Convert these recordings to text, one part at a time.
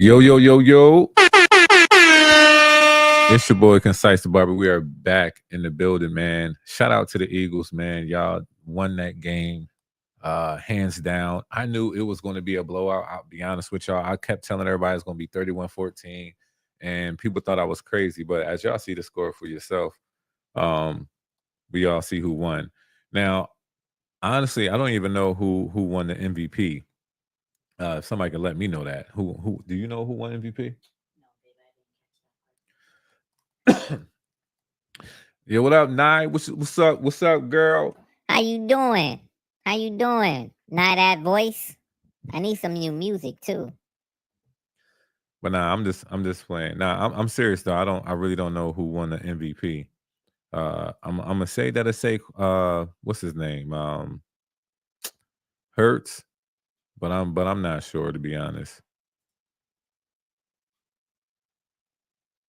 Yo, yo, yo, yo. It's your boy, ConcisetheBarber. We are back in the building, man. Shout out to the Eagles, man. Y'all won that game hands down. I knew it was going to be a blowout. I'll be honest with y'all. I kept telling everybody it's going to be 31-14, and people thought I was crazy. But as y'all see the score for yourself, we all see who won. Now, honestly, I don't even know who won the MVP. If somebody can let me know that. Who do you know who won MVP? Yo, what up, Nye? What's up? What's up, girl? How you doing? How you doing? Not that voice. I need some new music too. But nah, I'm just playing. Nah, I'm serious though. I really don't know who won the MVP. I'm gonna say that what's his name? Hurts, but I'm not sure, to be honest.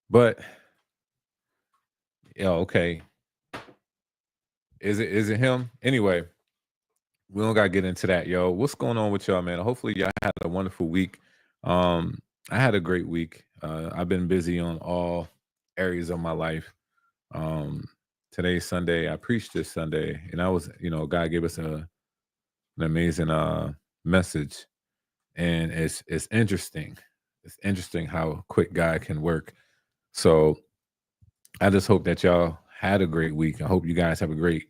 But yeah, okay. Is it him? Anyway, we don't gotta get into that, yo. What's going on with y'all, man? Hopefully y'all had a wonderful week. I had a great week. I've been busy on all areas of my life. Today's Sunday. I preached this Sunday, and I was, God gave us an amazing message, and it's interesting. It's interesting how quick God can work. So I just hope that y'all had a great week. I hope you guys have a great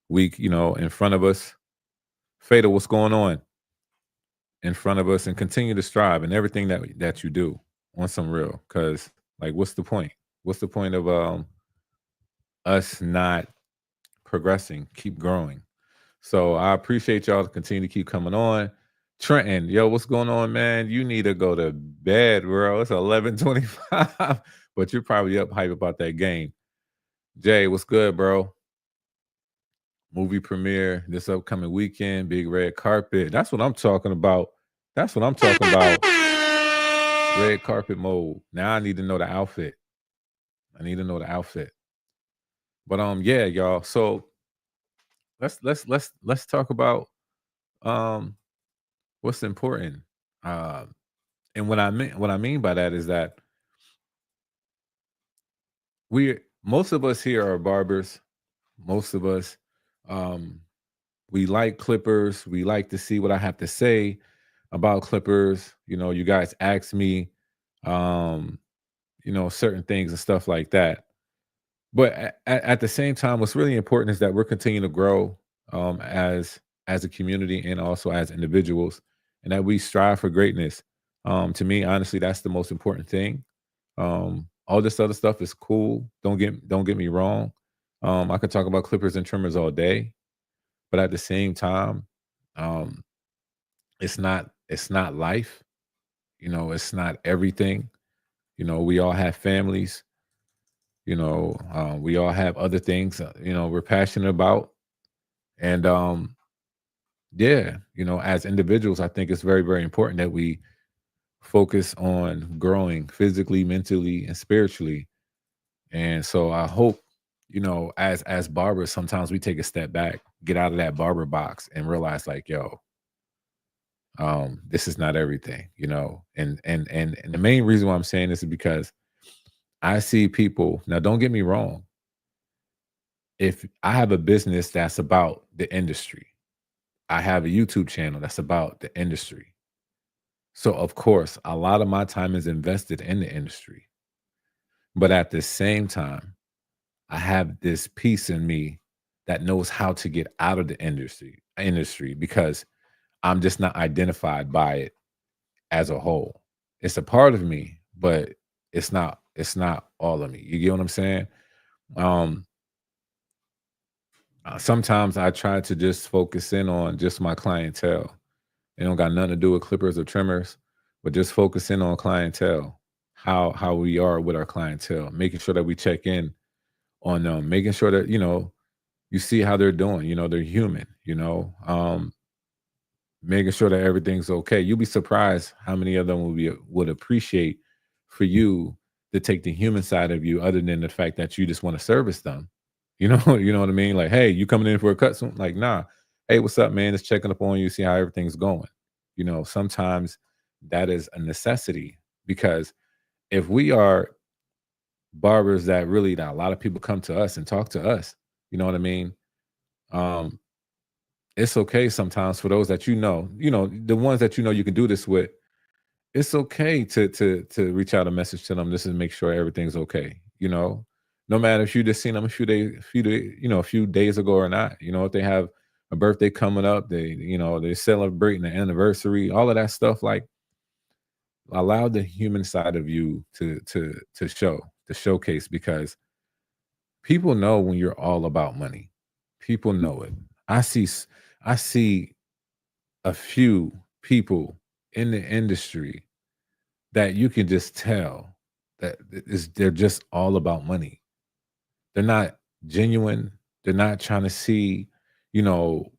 week, in front of us. Fatal, what's going on in front of us, and continue to strive in everything that you do on some real. Because, like, what's the point? What's the point of us not progressing? Keep growing. So I appreciate y'all to continue to keep coming on. Trenton, yo, what's going on, man? You need to go to bed, bro. It's 11:25, but you're probably up hype about that game. Jay, what's good, bro? Movie premiere this upcoming weekend, big red carpet. That's what I'm talking about. That's what I'm talking about. Red carpet mode. Now I need to know the outfit. But yeah, y'all. So let's talk about what's important. And what I mean by that is that most of us here are barbers. Most of us we like clippers. We like to see what I have to say about clippers. You guys ask me certain things and stuff like that. But at the same time, what's really important is that we're continuing to grow as a community and also as individuals, and that we strive for greatness. To me, honestly, that's the most important thing. All this other stuff is cool. Don't get me wrong. I could talk about clippers and trimmers all day, but at the same time, it's not life. It's not everything. We all have families. We all have other things, we're passionate about. And yeah, as individuals, I think it's very, very important that we focus on growing physically, mentally, and spiritually. And so I hope, as barbers, sometimes we take a step back, get out of that barber box and realize, like, yo, this is not everything, and the main reason why I'm saying this is because I see people. Now, don't get me wrong. If I have a business that's about the industry, I have a YouTube channel that's about the industry. So, of course, a lot of my time is invested in the industry. But at the same time, I have this piece in me that knows how to get out of the industry because I'm just not identified by it as a whole. It's a part of me, but it's not all of me. You get what I'm saying? Sometimes I try to just focus in on just my clientele. It don't got nothing to do with clippers or trimmers, but just focus in on clientele, how we are with our clientele, making sure that we check in on them, making sure that, you see how they're doing, they're human, making sure that everything's okay. You'll be surprised how many of them would appreciate for you to take the human side of you, other than the fact that you just want to service them. You know what I mean? Like, hey, you coming in for a cut soon? Like, nah. Hey, what's up, man? Just checking up on you, see how everything's going. Sometimes that is a necessity because if we are barbers that really that a lot of people come to us and talk to us, you know what I mean? Um, it's okay sometimes for those that the ones that you can do this with. It's okay to reach out a message to them just to make sure everything's okay. No matter if you just seen them a few days ago or not. If they have a birthday coming up, they're celebrating an anniversary, all of that stuff. Like, allow the human side of you to showcase, because people know when you're all about money. People know it. I see a few people in the industry that you can just tell that they're just all about money. They're not genuine. They're not trying to see, you know,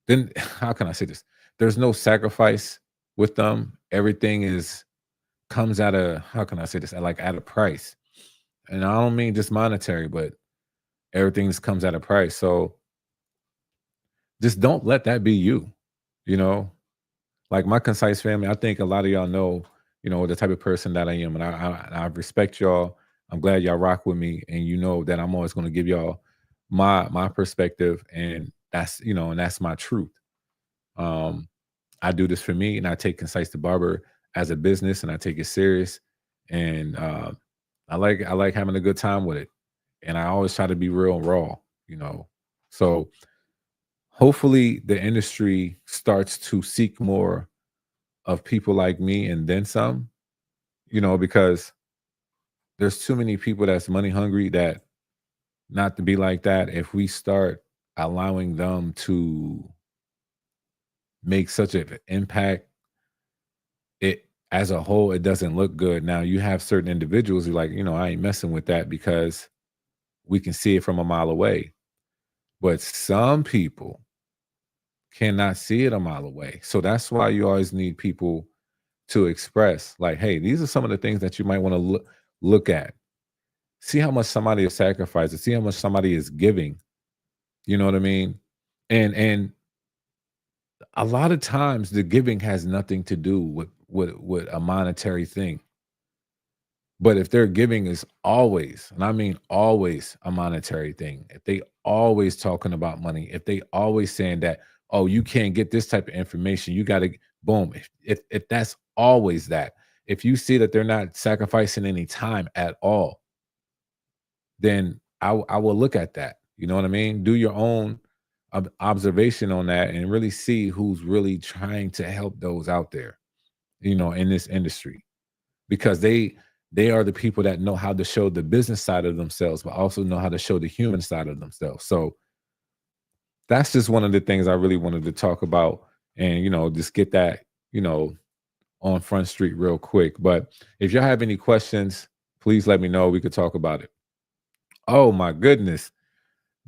then how can I say this? There's no sacrifice with them. Everything is comes at a how can I say this? At a price. And I don't mean just monetary, but everything just comes at a price. So just don't let that be you, you know. Like my concise family, I think a lot of y'all know, the type of person that I am, and I respect y'all. I'm glad y'all rock with me, and you know that I'm always going to give y'all my perspective, and that's my truth. Um, I do this for me, and I take Concise the Barber as a business, and I take it serious, and I like having a good time with it, and I always try to be real and raw. So hopefully the industry starts to seek more of people like me and then some, because there's too many people that's money hungry that not to be like that. If we start allowing them to make such an impact, it as a whole, it doesn't look good. Now you have certain individuals who like, I ain't messing with that because we can see it from a mile away. But some people cannot see it a mile away. So that's why you always need people to express like, hey, these are some of the things that you might want to look at. See how much somebody is sacrificing, see how much somebody is giving. You know what I mean? And a lot of times the giving has nothing to do with a monetary thing. But if their giving is always, and I mean always, a monetary thing, if they always talking about money, if they always saying that, oh, you can't get this type of information, you got to boom. If that's always that, if you see that they're not sacrificing any time at all, then I will look at that. You know what I mean? Do your own observation on that and really see who's really trying to help those out there, in this industry, because they are the people that know how to show the business side of themselves, but also know how to show the human side of themselves. So that's just one of the things I really wanted to talk about, and just get that on Front Street real quick. But if y'all have any questions, please let me know. We could talk about it. Oh my goodness.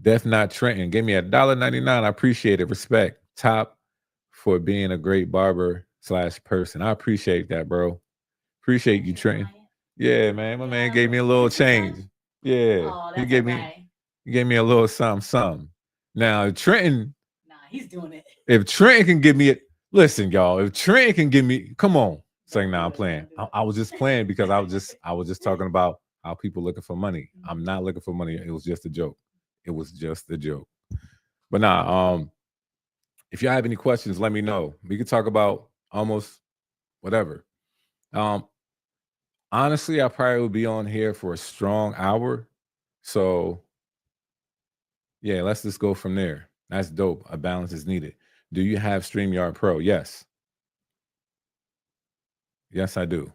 Def Not Trenton gave me $1.99. I appreciate it. Respect. Top for being a great barber / person. I appreciate that, bro. Appreciate you, Trenton. Yeah, man. My man gave me a little change. Yeah. He gave me a little something. Now Trenton. Nah, he's doing it. If Trenton can give me it, listen, y'all. If Trenton can give me, come on. Saying, nah, I'm playing. I was just playing because I was just talking about how people looking for money. I'm not looking for money. It was just a joke. It was just a joke. But nah, if y'all have any questions, let me know. We can talk about almost whatever. Honestly, I probably would be on here for a strong hour. So yeah, let's just go from there. That's dope. A balance is needed. Do you have StreamYard Pro? Yes. Yes, I do.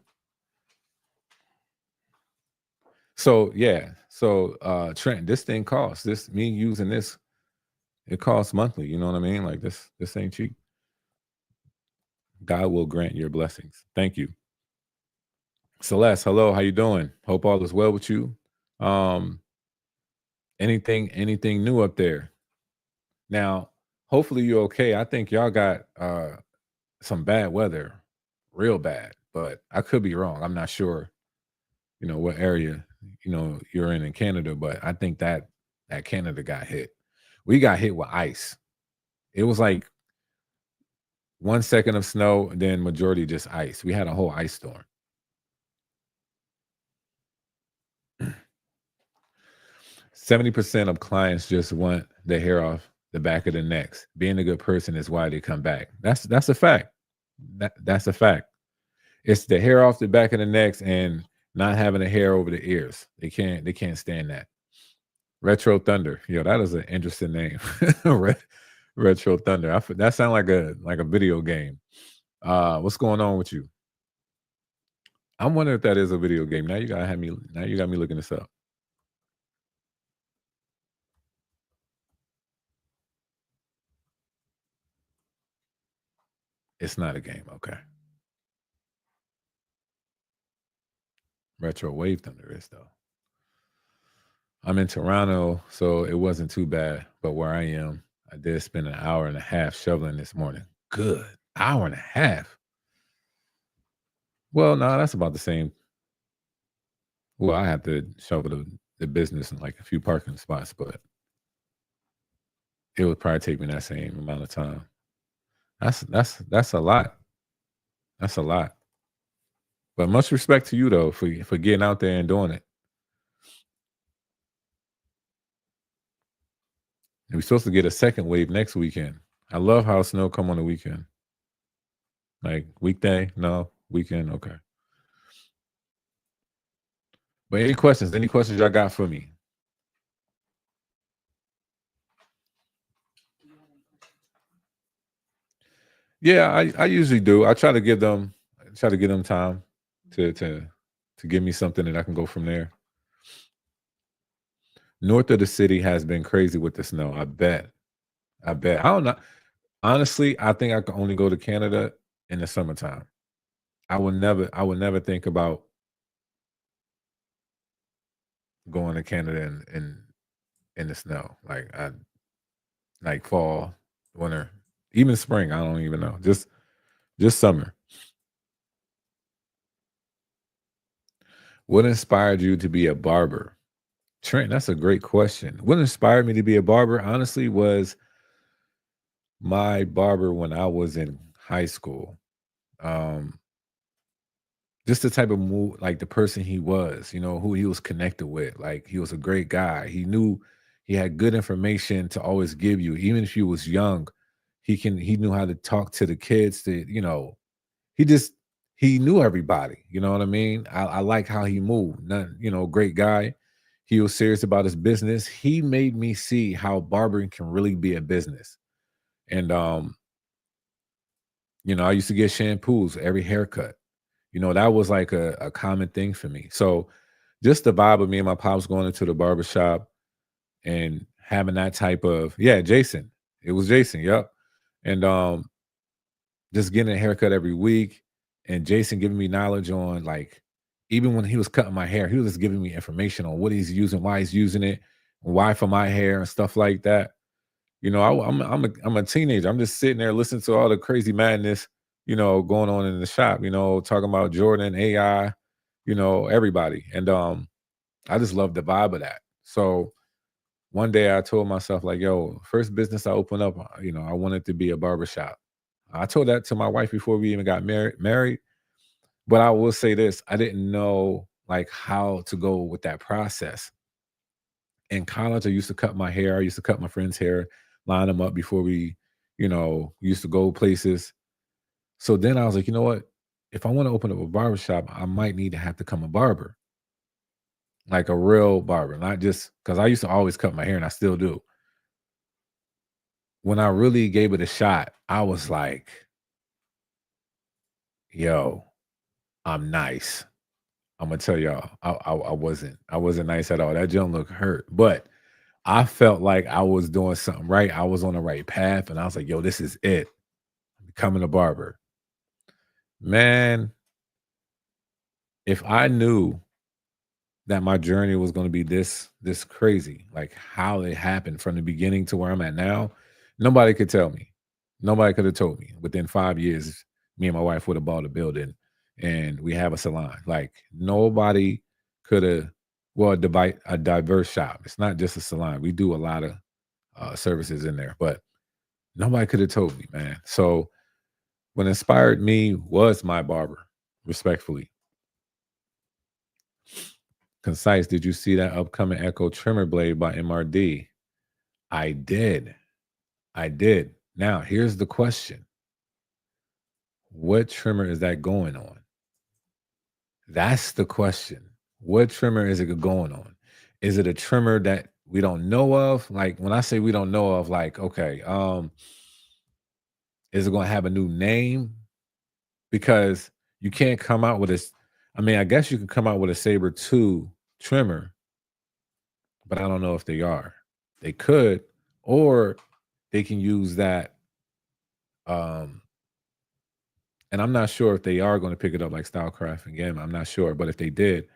So yeah. So Trent, this thing costs. Me using this, it costs monthly. You know what I mean? Like this ain't cheap. God will grant your blessings. Thank you. Celeste, hello, how you doing? Hope all is well with you. Anything new up there? Now, hopefully you're okay. I think y'all got some bad weather, real bad, but I could be wrong. I'm not sure, what area, you're in Canada, but I think that Canada got hit. We got hit with ice. It was like 1 second of snow, and then majority just ice. We had a whole ice storm. 70% of clients just want the hair off the back of the necks. Being a good person is why they come back. That's a fact. That's a fact. It's the hair off the back of the necks and not having the hair over the ears. They can't stand that. Retro Thunder. Yo, that is an interesting name. Retro Thunder. That sounds like a video game. What's going on with you? I'm wondering if that is a video game. Now you got me looking this up. It's not a game. Okay. Retro Wave Thunder is though. I'm in Toronto, so it wasn't too bad. But where I am, I did spend an hour and a half shoveling this morning. Good. Hour and a half. Well, no, that's about the same. Well, I have to shovel the business in like a few parking spots, but it would probably take me that same amount of time. That's a lot. That's a lot. But much respect to you though for getting out there and doing it. And we're supposed to get a second wave next weekend. I love how snow come on the weekend. Like weekday, no, weekend, okay. But any questions? Any questions y'all got for me? Yeah, I usually do. I try to give them time to give me something and I can go from there. North of the city has been crazy with the snow. I bet. I bet. I don't know. Honestly, I think I can only go to Canada in the summertime. I would never think about going to Canada in the snow. Like fall, winter, even spring. I don't even know. Just summer. What inspired you to be a barber? Trent, that's a great question. What inspired me to be a barber, honestly, was my barber when I was in high school. Um, just the type of move, like the person he was, who he was connected with. Like he was a great guy. He knew he had good information to always give you, even if you was young. He knew how to talk to the kids. He just he knew everybody. You know what I mean? I like how he moved. Great guy. He was serious about his business. He made me see how barbering can really be a business. And I used to get shampoos every haircut. That was like a common thing for me. So just the vibe of me and my pops going into the barber shop and having that type of, yeah, Jason. It was Jason, yep. And just getting a haircut every week and Jason giving me knowledge on, like, even when he was cutting my hair, he was just giving me information on what he's using, why he's using it, why for my hair and stuff like that. I'm a teenager. I'm just sitting there listening to all the crazy madness, going on in the shop, talking about Jordan, AI, everybody. And I just love the vibe of that. So one day I told myself, like, yo, first business I open up, I wanted to be a barbershop. I told that to my wife before we even got married. But I will say this, I didn't know like how to go with that process. In college, I used to cut my hair. I used to cut my friend's hair, line them up before we, used to go places. So then I was like, you know what? If I want to open up a barbershop, I might need to have to become a barber, like a real barber, not just because I used to always cut my hair and I still do. When I really gave it a shot, I was like, yo, I'm nice. I'm gonna tell y'all, I wasn't nice at all. That junk look hurt, but I felt like I was doing something right. I was on the right path, and I was like, "Yo, this is it. I'm becoming a barber." Man, if I knew that my journey was going to be this crazy, like how it happened from the beginning to where I'm at now, nobody could tell me. Nobody could have told me. Within 5 years, me and my wife would have bought a building, and we have a salon. Like nobody could have. Well, a diverse shop. It's not just a salon. We do a lot of services in there, but nobody could have told me, man. So what inspired me was my barber, respectfully. Concise, did you see that upcoming Echo trimmer blade by MRD? I did. I did. Now, here's the question. What trimmer is that going on? That's the question. What trimmer is it going on? Is it a trimmer that we don't know of? Like when I say we don't know of, like, okay, is it going to have a new name? Because you can't come out with this. I mean, I guess you can come out with a Saber 2 trimmer, but I don't know if they are. They could, or they can use that. And I'm not sure if they are going to pick it up like Stylecraft and Gamma. I'm not sure. But if they did,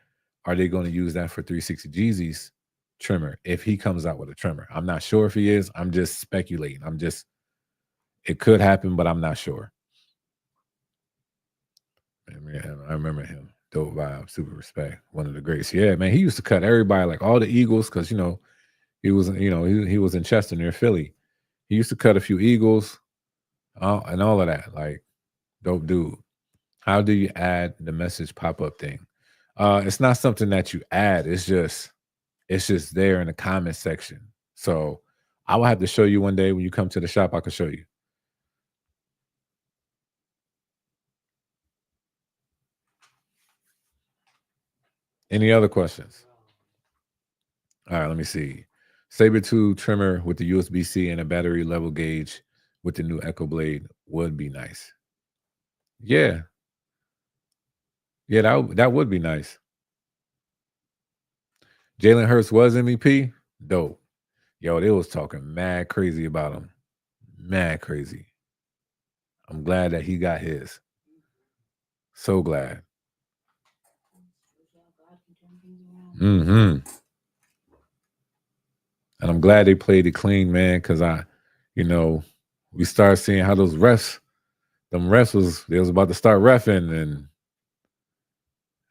are they going to use that for 360 Jeezy's trimmer if he comes out with a trimmer? I'm not sure if he is. I'm just speculating. It could happen, but I'm not sure. I remember him. Dope vibe, super respect. One of the greats. Yeah, man. He used to cut everybody, like all the Eagles, because he was, he was in Chester near Philly. He used to cut a few Eagles, and all of that. Like, dope dude. How do you add the message pop-up thing? It's not something that you add. It's just there in the comment section. So I will have to show you one day when you come to the shop. I can show you. Any other questions? All right, let me see. Saber 2 trimmer with the USB-C and a battery level gauge with the new Echo blade would be nice. Yeah. Yeah, that would be nice. Jalen Hurts was MVP. Dope. Yo, they was talking mad crazy about him. Mad crazy. I'm glad that he got his. So glad. Mm-hmm. And I'm glad they played it clean, man, because we started seeing how those refs, they was about to start reffing, and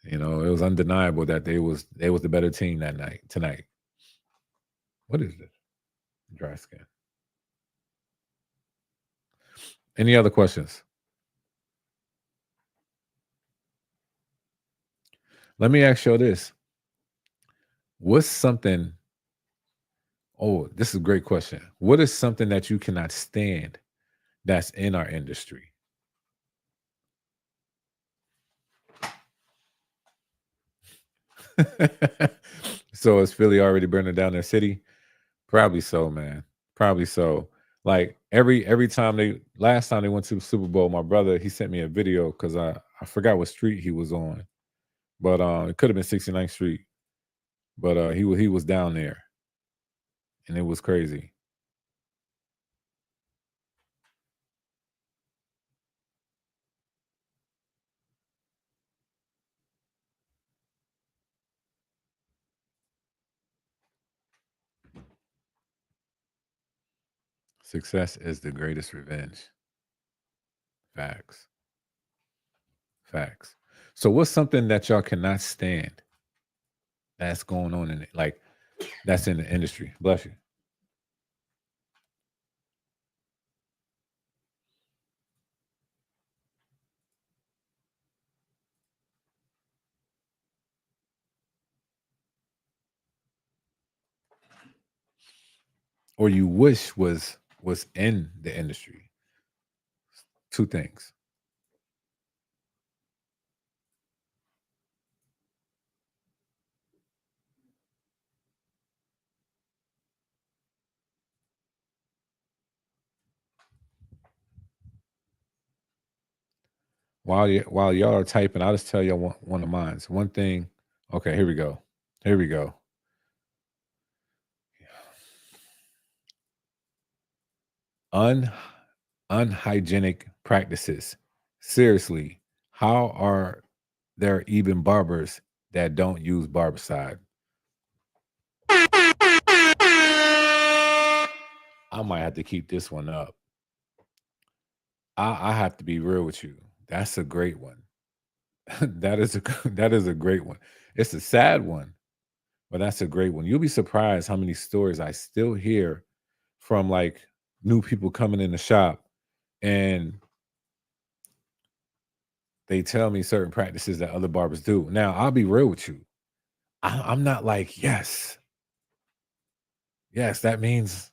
it was undeniable that they was the better team tonight. What is this? Dry skin. Any other questions? Let me ask you this. What's something? Oh, this is a great question. What is something that you cannot stand that's in our industry? So is Philly already burning down their city? Probably so, man. Probably so. Like last time they went to the Super Bowl, my brother, he sent me a video because I forgot what street he was on, but it could have been 69th Street, but he was down there, and it was crazy. Success is the greatest revenge. Facts. Facts. So what's something that y'all cannot stand that's going on in it? Like that's in the industry. Bless you. Or you wish was in the industry. Two things. While y'all are typing, I'll just tell you one of mine. One thing. Okay, here we go. Here we go. Unhygienic practices. Seriously, how are there even barbers that don't use barbicide? I might have to keep this one up. I have to be real with you. That's a great one. that is a great one. It's a sad one, but that's a great one. You'll be surprised how many stories I still hear from like new people coming in the shop, and they tell me certain practices that other barbers do. Now, I'll be real with you. I'm not like, yes, that means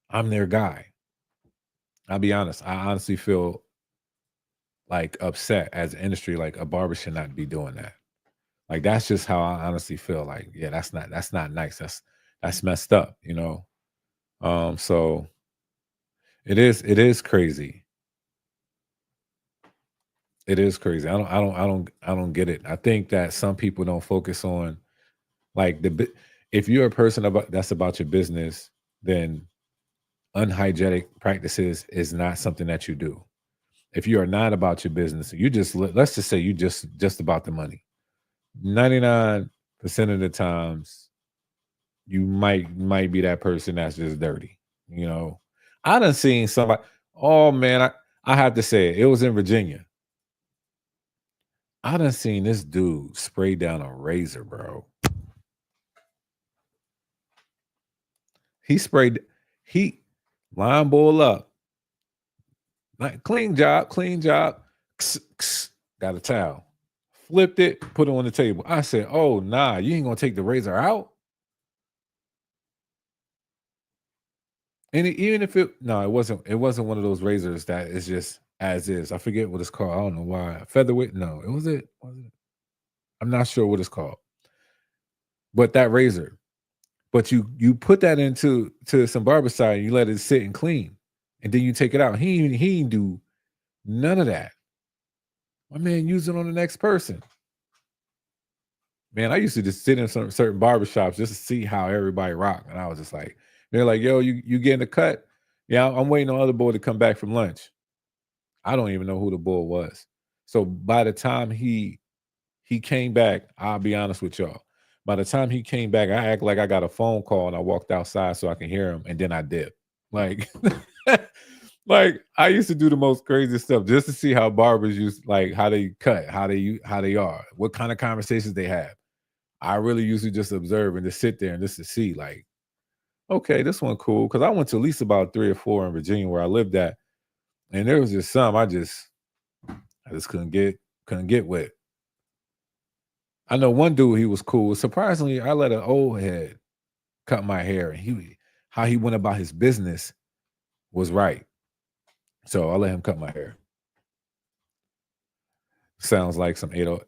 I'm their guy. I'll be honest. I honestly feel like upset as an industry, like a barber should not be doing that. Like that's just how I honestly feel. Like, yeah, that's not nice. That's messed up, you know. So it is crazy. It is crazy. I don't get it. I think that some people don't focus on like if you're a person that's about your business, then unhygienic practices is not something that you do. If you are not about your business, you just let's just say you just about the money. 99% of the times you might be that person that's just dirty. You know, I done seen somebody. Oh man, I have to say it was in Virginia. I done seen this dude spray down a razor, bro. He sprayed he line bowl up. Like clean job, clean job. Got a towel. Flipped it, put it on the table. I said, "Oh nah, you ain't gonna take the razor out." And even if no, it wasn't one of those razors that is just as is. I forget what it's called. I don't know why. Featherweight? No, it was it. Was it? I'm not sure what it's called. But that razor. But you put that into some barbicide and you let it sit and clean. And then you take it out. He ain't do none of that. My man used it on the next person. Man, I used to just sit in some certain barbershops just to see how everybody rocked. And I was just like, they're like, yo, you getting a cut? Yeah, I'm waiting on other boy to come back from lunch. I don't even know who the boy was. So by the time he came back, I'll be honest with y'all. By the time he came back, I act like I got a phone call and I walked outside so I can hear him, and then I dipped. Like, like I used to do the most crazy stuff just to see how barbers use, like how they cut, how they are, what kind of conversations they have. I really used to just observe and just sit there and just to see, like, okay, this one cool. Cause I went to at least about 3 or 4 in Virginia where I lived at. And there was just some I just couldn't get with. I know one dude, he was cool. Surprisingly, I let an old head cut my hair, and how he went about his business was right. So I let him cut my hair. Sounds like some 80.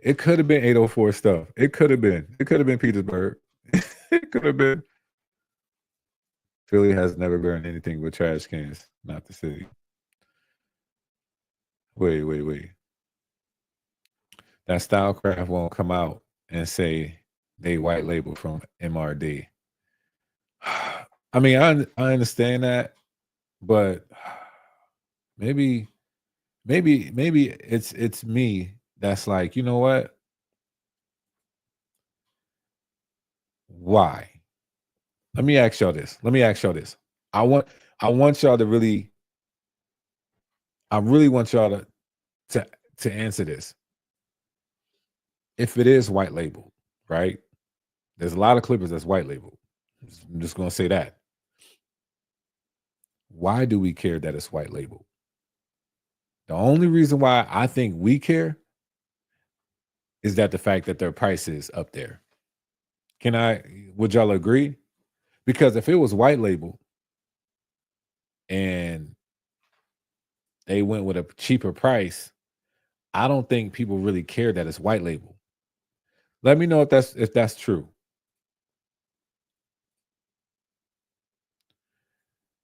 It could have been 804 stuff. It could have been. It could have been Petersburg. It could have been. Philly has never burned anything but trash cans, not the city. Wait. That Stylecraft won't come out and say they white label from MRD. I mean, I understand that, but maybe maybe it's me that's like, you know what? Why? Let me ask y'all this. I want I want y'all to really I really want y'all to to answer this. If it is white label, right? There's a lot of clippers that's white label. I'm just gonna say that. Why do we care that it's white label? The only reason why I think we care is that the fact that their price is up there. Would y'all agree? Because if it was white label and they went with a cheaper price, I don't think people really care that it's white label. Let me know if that's true.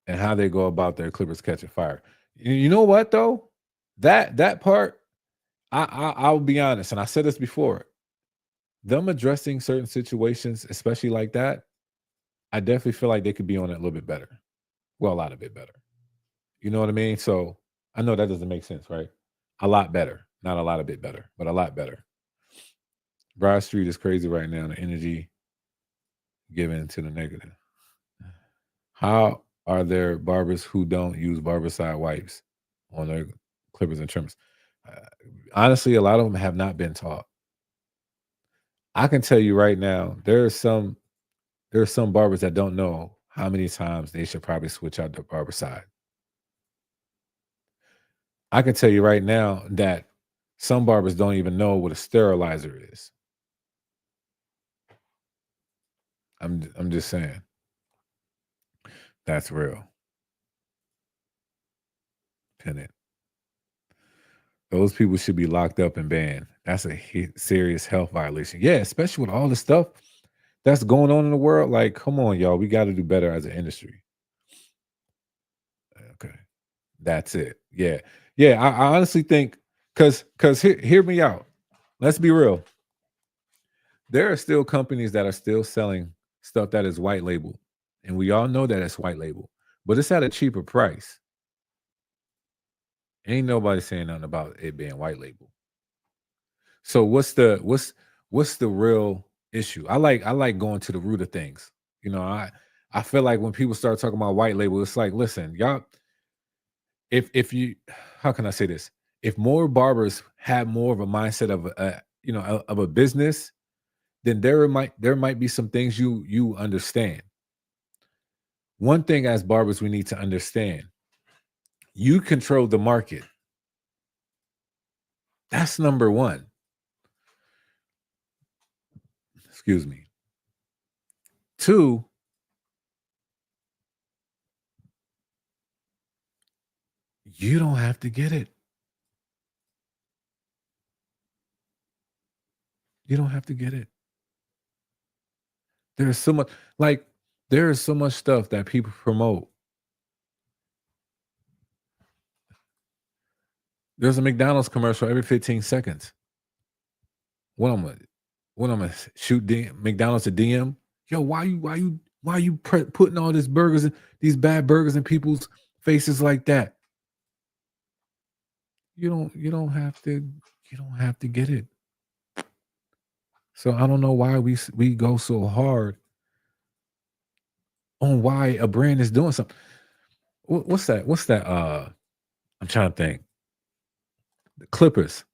And how they go about their clippers catching fire. You know what though? That part, I'll be honest, and I said this before. Them addressing certain situations, especially like that, I definitely feel like they could be on it a little bit better. Well, a lot of bit better. You know what I mean? So I know that doesn't make sense, right? A lot better. Not a lot of bit better, but a lot better. Broad Street is crazy right now. The energy given to the negative. How are there barbers who don't use barbicide wipes on their clippers and trimmers? Uh, Honestly, a lot of them have not been taught. I can tell you right now, there are some barbers that don't know how many times they should probably switch out the barbicide. I can tell you right now that some barbers don't even know what a sterilizer is. I'm just saying. That's real. Pin it. Those people should be locked up and banned. That's a serious health violation. Yeah, especially with all the stuff that's going on in the world. Like, come on, y'all. We got to do better as an industry. Okay. That's it. Yeah. Yeah. I honestly think because hear me out. Let's be real. There are still companies that are still selling stuff that is white label. And we all know that it's white label, but it's at a cheaper price. Ain't nobody saying nothing about it being white label. So what's the real issue? I like going to the root of things. You know, I feel like when people start talking about white label, it's like, listen, y'all, if you, how can I say this? If more barbers had more of a mindset of of a business, then there might be some things you understand. One thing as barbers we need to understand, you control the market. That's number one. Excuse me. Two, you don't have to get it. You don't have to get it. There's so much, like, there is so much stuff that people promote. There's a McDonald's commercial every 15 seconds. When I'm gonna shoot McDonald's a DM, yo, why you putting all these bad burgers in people's faces like that? You don't have to get it. So I don't know why we go so hard on why a brand is doing something. What's that? I'm trying to think. The Clippers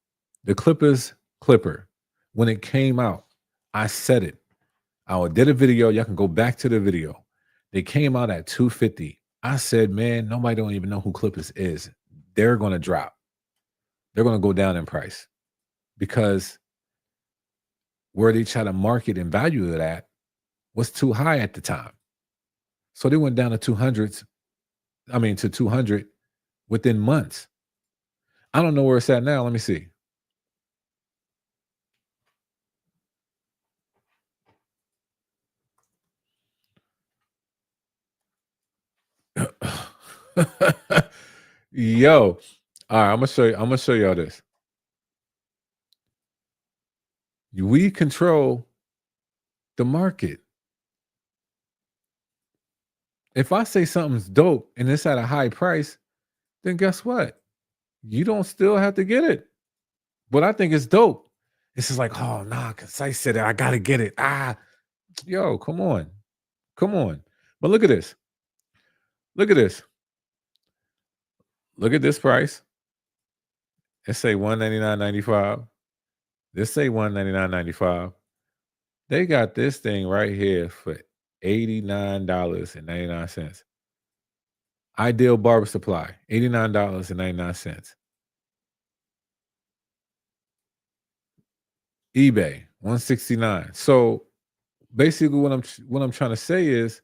Clipper. When it came out, I said it. I did a video. Y'all can go back to the video. They came out at $250. I said, man, nobody don't even know who Clippers is. They're going to drop. They're going to go down in price because where they try to market and value it at was too high at the time. So they went down to 200 within months. I don't know where it's at now. Let me see. Yo, all right, I'm gonna show y'all this. We control the market. If I say something's dope and it's at a high price, then guess what? You don't still have to get it. But I think it's dope. It's just like, oh nah, Concise said it. I gotta get it. Yo, come on. Come on. But look at this. Look at this. Look at this price. Let's say $199.95. Let's say $199.95. They got this thing right here for $89.99. Ideal Barber Supply, $89.99. eBay, $169. So basically what I'm trying to say is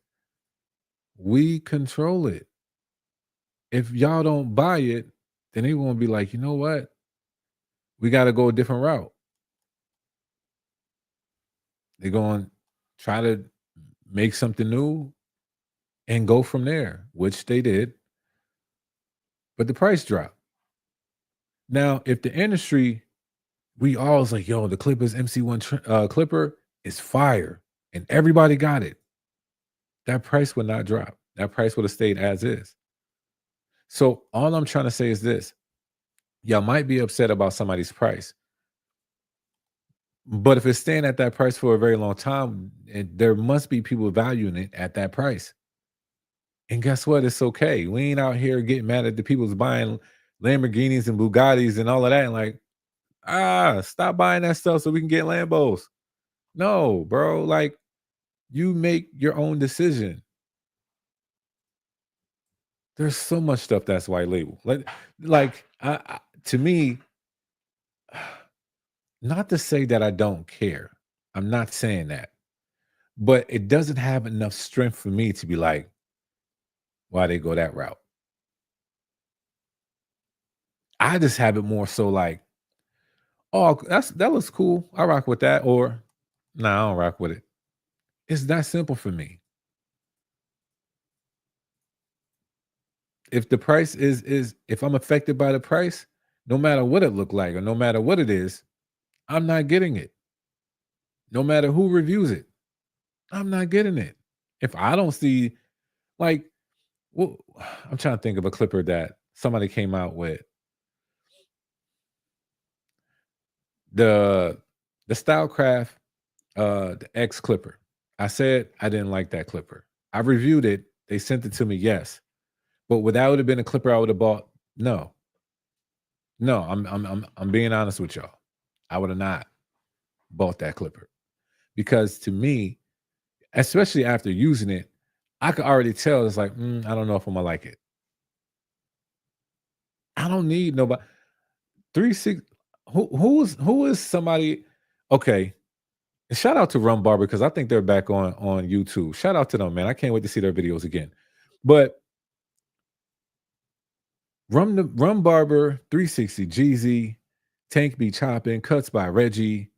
we control it. If y'all don't buy it, then they won't be like, you know what? We got to go a different route. They're going to try to make something new and go from there, which they did. But the price dropped. Now, if the industry, we all was like, yo, the Clippers MC1 Clipper is fire, and everybody got it, that price would not drop. That price would have stayed as is. So all I'm trying to say is this. Y'all might be upset about somebody's price, but if it's staying at that price for a very long time, there must be people valuing it at that price. And guess what? It's okay. We ain't out here getting mad at the people's buying Lamborghinis and Bugattis and all of that. And like, stop buying that stuff so we can get Lambos. No, bro. Like, you make your own decision. There's so much stuff that's white label. Like to me, not to say that I don't care. I'm not saying that. but it doesn't have enough strength for me to be like, why they go that route? I just have it more so like, oh, that looks cool. I rock with that. Or nah, I don't rock with it. It's that simple for me. If the price is if I'm affected by the price, no matter what it look like or no matter what it is, I'm not getting it. No matter who reviews it, I'm not getting it. If I don't see like, well, I'm trying to think of a clipper that somebody came out with. The Stylecraft the X clipper. I said I didn't like that clipper. I reviewed it. They sent it to me, yes. But would that would have been a clipper I would have bought? No. No, I'm being honest with y'all. I would have not bought that clipper. Because to me, especially after using it, I could already tell it's like, I don't know if I'm gonna like it. I don't need nobody 360. Who is somebody? Okay, shout out to Rum Barber because I think they're back on YouTube. Shout out to them, man. I can't wait to see their videos again. But Rum Barber, 360 Jeezy, Tank Be Chopping, Cuts by Reggie,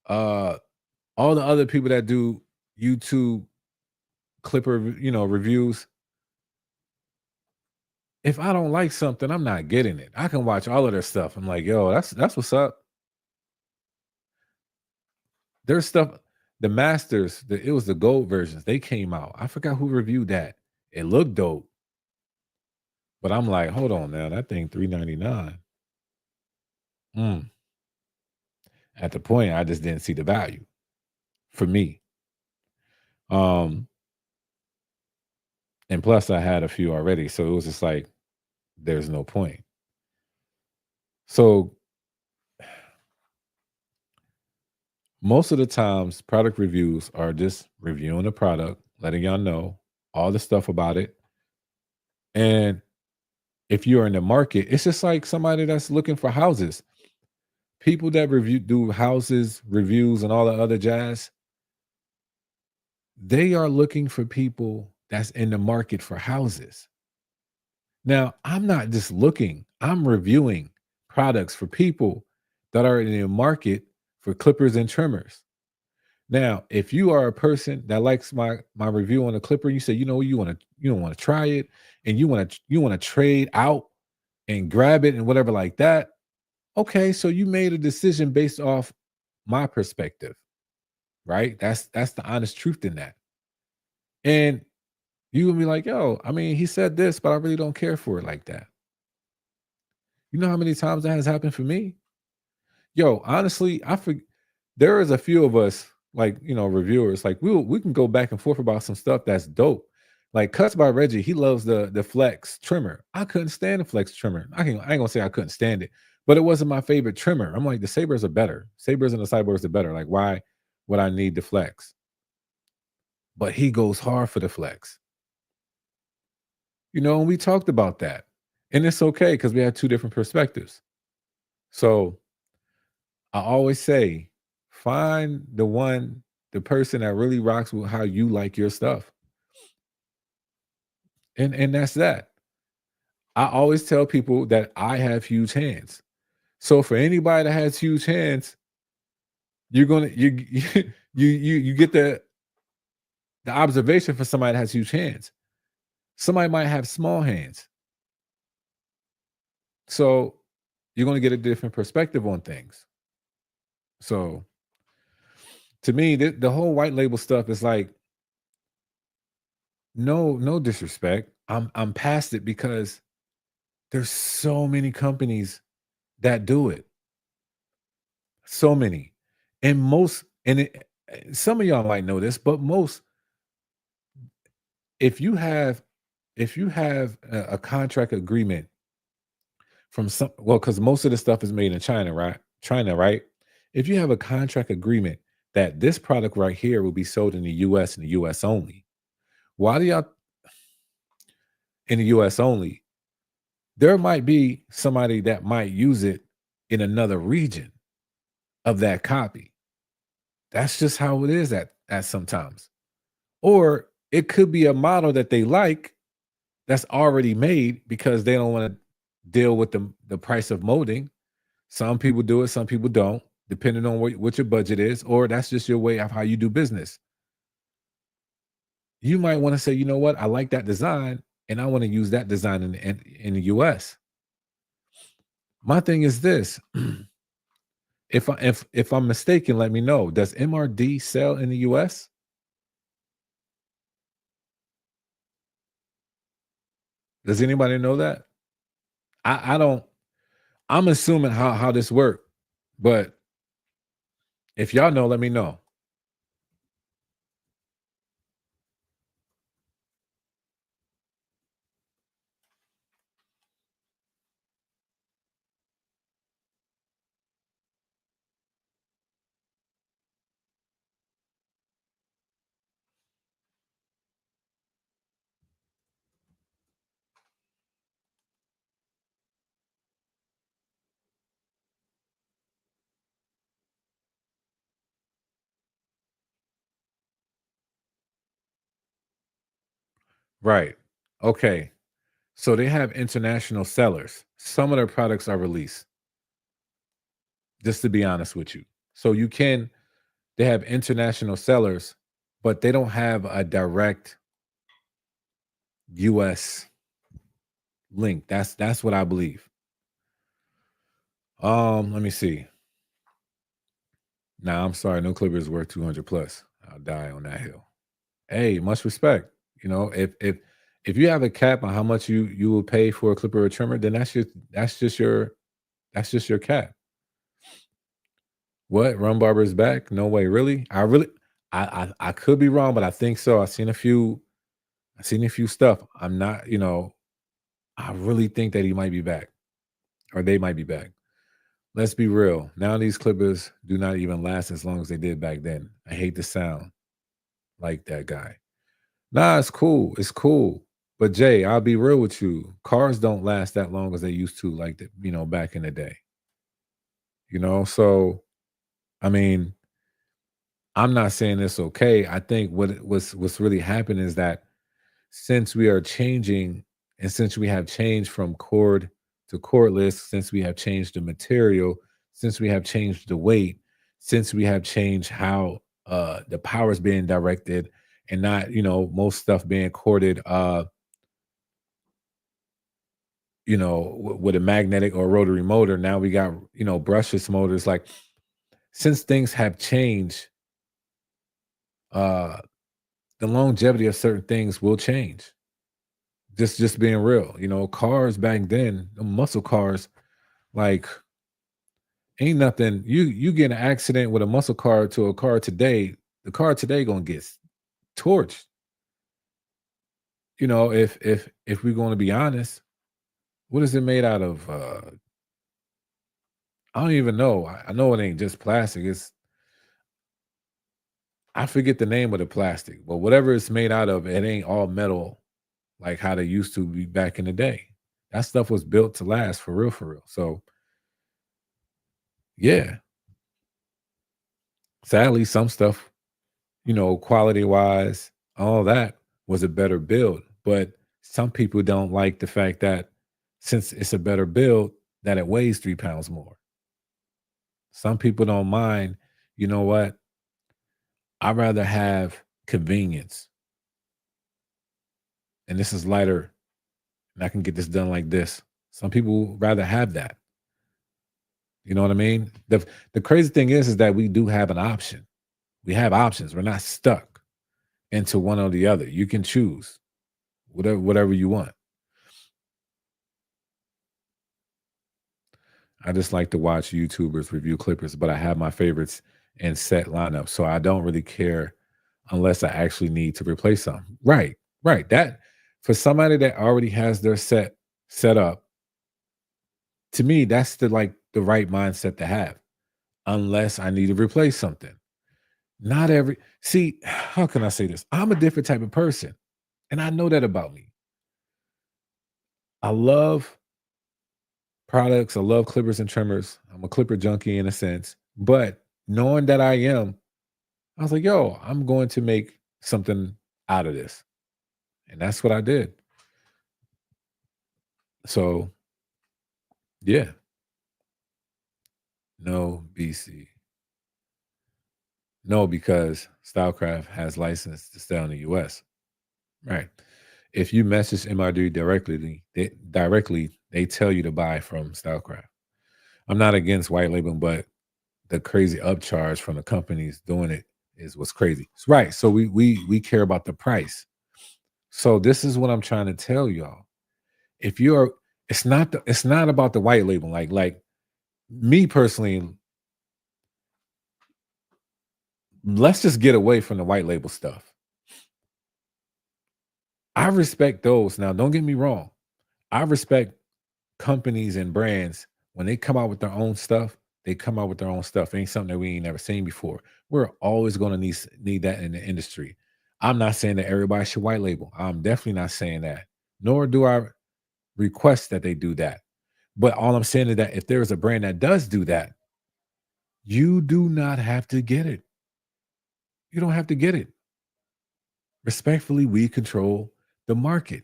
all the other people that do YouTube clipper, reviews. If I don't like something, I'm not getting it. I can watch all of their stuff. I'm like, yo, that's what's up. There's stuff, the masters, it was the gold versions. They came out. I forgot who reviewed that. It looked dope. But I'm like, hold on now, that thing $399. At the point, I just didn't see the value for me. And plus I had a few already. So it was just like, there's no point. So most of the times product reviews are just reviewing the product, letting y'all know all the stuff about it. And if you're in the market, it's just like somebody that's looking for houses. People that do houses, reviews, and all the other jazz, they are looking for people that's in the market for houses. Now, I'm not just looking, I'm reviewing products for people that are in the market for clippers and trimmers. Now, if you are a person that likes my review on a clipper, you say, you don't want to try it and you want to trade out and grab it and whatever like that. Okay, so you made a decision based off my perspective, right? That's the honest truth in that. And you gonna be like, yo, I mean, he said this, but I really don't care for it like that. You know how many times that has happened for me? Yo, honestly, there is a few of us, like, reviewers, like we can go back and forth about some stuff that's dope. Like Cuts by Reggie, he loves the Flex trimmer. I couldn't stand the Flex trimmer. I ain't gonna say I couldn't stand it, but it wasn't my favorite trimmer. I'm like, the Sabers are better. Sabers and the Cyborgs are better. Like, why would I need the Flex? But he goes hard for the Flex. And we talked about that. And it's okay because we had two different perspectives. So I always say, find the person that really rocks with how you like your stuff. And that's that. I always tell people that I have huge hands. So for anybody that has huge hands, you get the observation for somebody that has huge hands. Somebody might have small hands. So you're going to get a different perspective on things. So to me, the whole white label stuff is like, no disrespect. I'm past it because there's so many companies that do it. So many. And some of y'all might know this, but most, if you have a contract agreement from because most of the stuff is made in China, right? If you have a contract agreement that this product right here will be sold in the US and the US only, why do y'all in the US only? There might be somebody that might use it in another region of that copy. That's just how it is at sometimes. Or it could be a model that they like that's already made because they don't want to deal with the price of molding. Some people do it, some people don't, depending on what your budget is, or that's just your way of how you do business. You might want to say, you know what, I like that design, and I want to use that design in the US. My thing is this. If I'm mistaken, let me know. Does MRD sell in the US? Does anybody know that? I don't. I'm assuming how this worked, but if y'all know, let me know. Right. Okay. So they have international sellers. Some of their products are released, just to be honest with you. So they have international sellers, but they don't have a direct US link. That's what I believe. Let me see. Nah, I'm sorry, no clipper is worth 200 plus. I'll die on that hill. Hey, much respect. You know, if you have a cap on how much you will pay for a clipper or trimmer, then that's just your cap. What? Rum Barber is back? No way, really? I could be wrong, but I think so. I've seen a few stuff. I'm not, I really think that he might be back. Or they might be back. Let's be real. Now these clippers do not even last as long as they did back then. I hate the sound like that guy. Nah, it's cool. It's cool. But Jay, I'll be real with you. Cars don't last that long as they used to, like back in the day. So I mean, I'm not saying it's okay. I think what's really happened is that since we are changing, and since we have changed from cord to cordless, since we have changed the material, since we have changed the weight, since we have changed how the power is being directed, and not most stuff being corded with a magnetic or rotary motor. Now we got brushless motors. Like, since things have changed, uh the longevity of certain things will change. Just being real. Cars back then, the muscle cars, like, ain't nothing. You get in an accident with a muscle car to a car today, the car today gonna get torched. If we're gonna be honest, what is it made out of? I don't even know. I know it ain't just plastic. I forget the name of the plastic, but whatever it's made out of, it ain't all metal like how they used to be back in the day. That stuff was built to last for real, for real. So yeah, sadly, some stuff, quality wise, all that was a better build. But some people don't like the fact that since it's a better build, that it weighs 3 pounds more. Some people don't mind, you know what? I'd rather have convenience. And this is lighter, and I can get this done like this. Some people rather have that. You know what I mean? The crazy thing is that we do have an option. We have options. We're not stuck into one or the other. You can choose whatever you want. I just like to watch YouTubers review clippers, but I have my favorites in set lineup. So I don't really care unless I actually need to replace some. Right, right. That, for somebody that already has their set up, to me, that's the right mindset to have. Unless I need to replace something. Not every see, how can I say this? I'm a different type of person, and I know that about me. I love products. I love clippers and trimmers. I'm a clipper junkie in a sense, but knowing that I was like, yo, I'm going to make something out of this. And that's what I did. So, yeah, no BC. No, because Stylecraft has license to sell in the US. Right. If you message MRD directly, they tell you to buy from Stylecraft. I'm not against white labeling, but the crazy upcharge from the companies doing it is what's crazy. Right. So we care about the price. So this is what I'm trying to tell y'all. If you're it's not about the white label. Like me personally, let's just get away from the white label stuff. I respect those. Now, don't get me wrong. I respect companies and brands when they come out with their own stuff. They come out with their own stuff. It ain't something that we ain't never seen before. We're always going to need that in the industry. I'm not saying that everybody should white label. I'm definitely not saying that. Nor do I request that they do that. But all I'm saying is that if there is a brand that does do that, you do not have to get it. You don't have to get it. Respectfully, we control the market.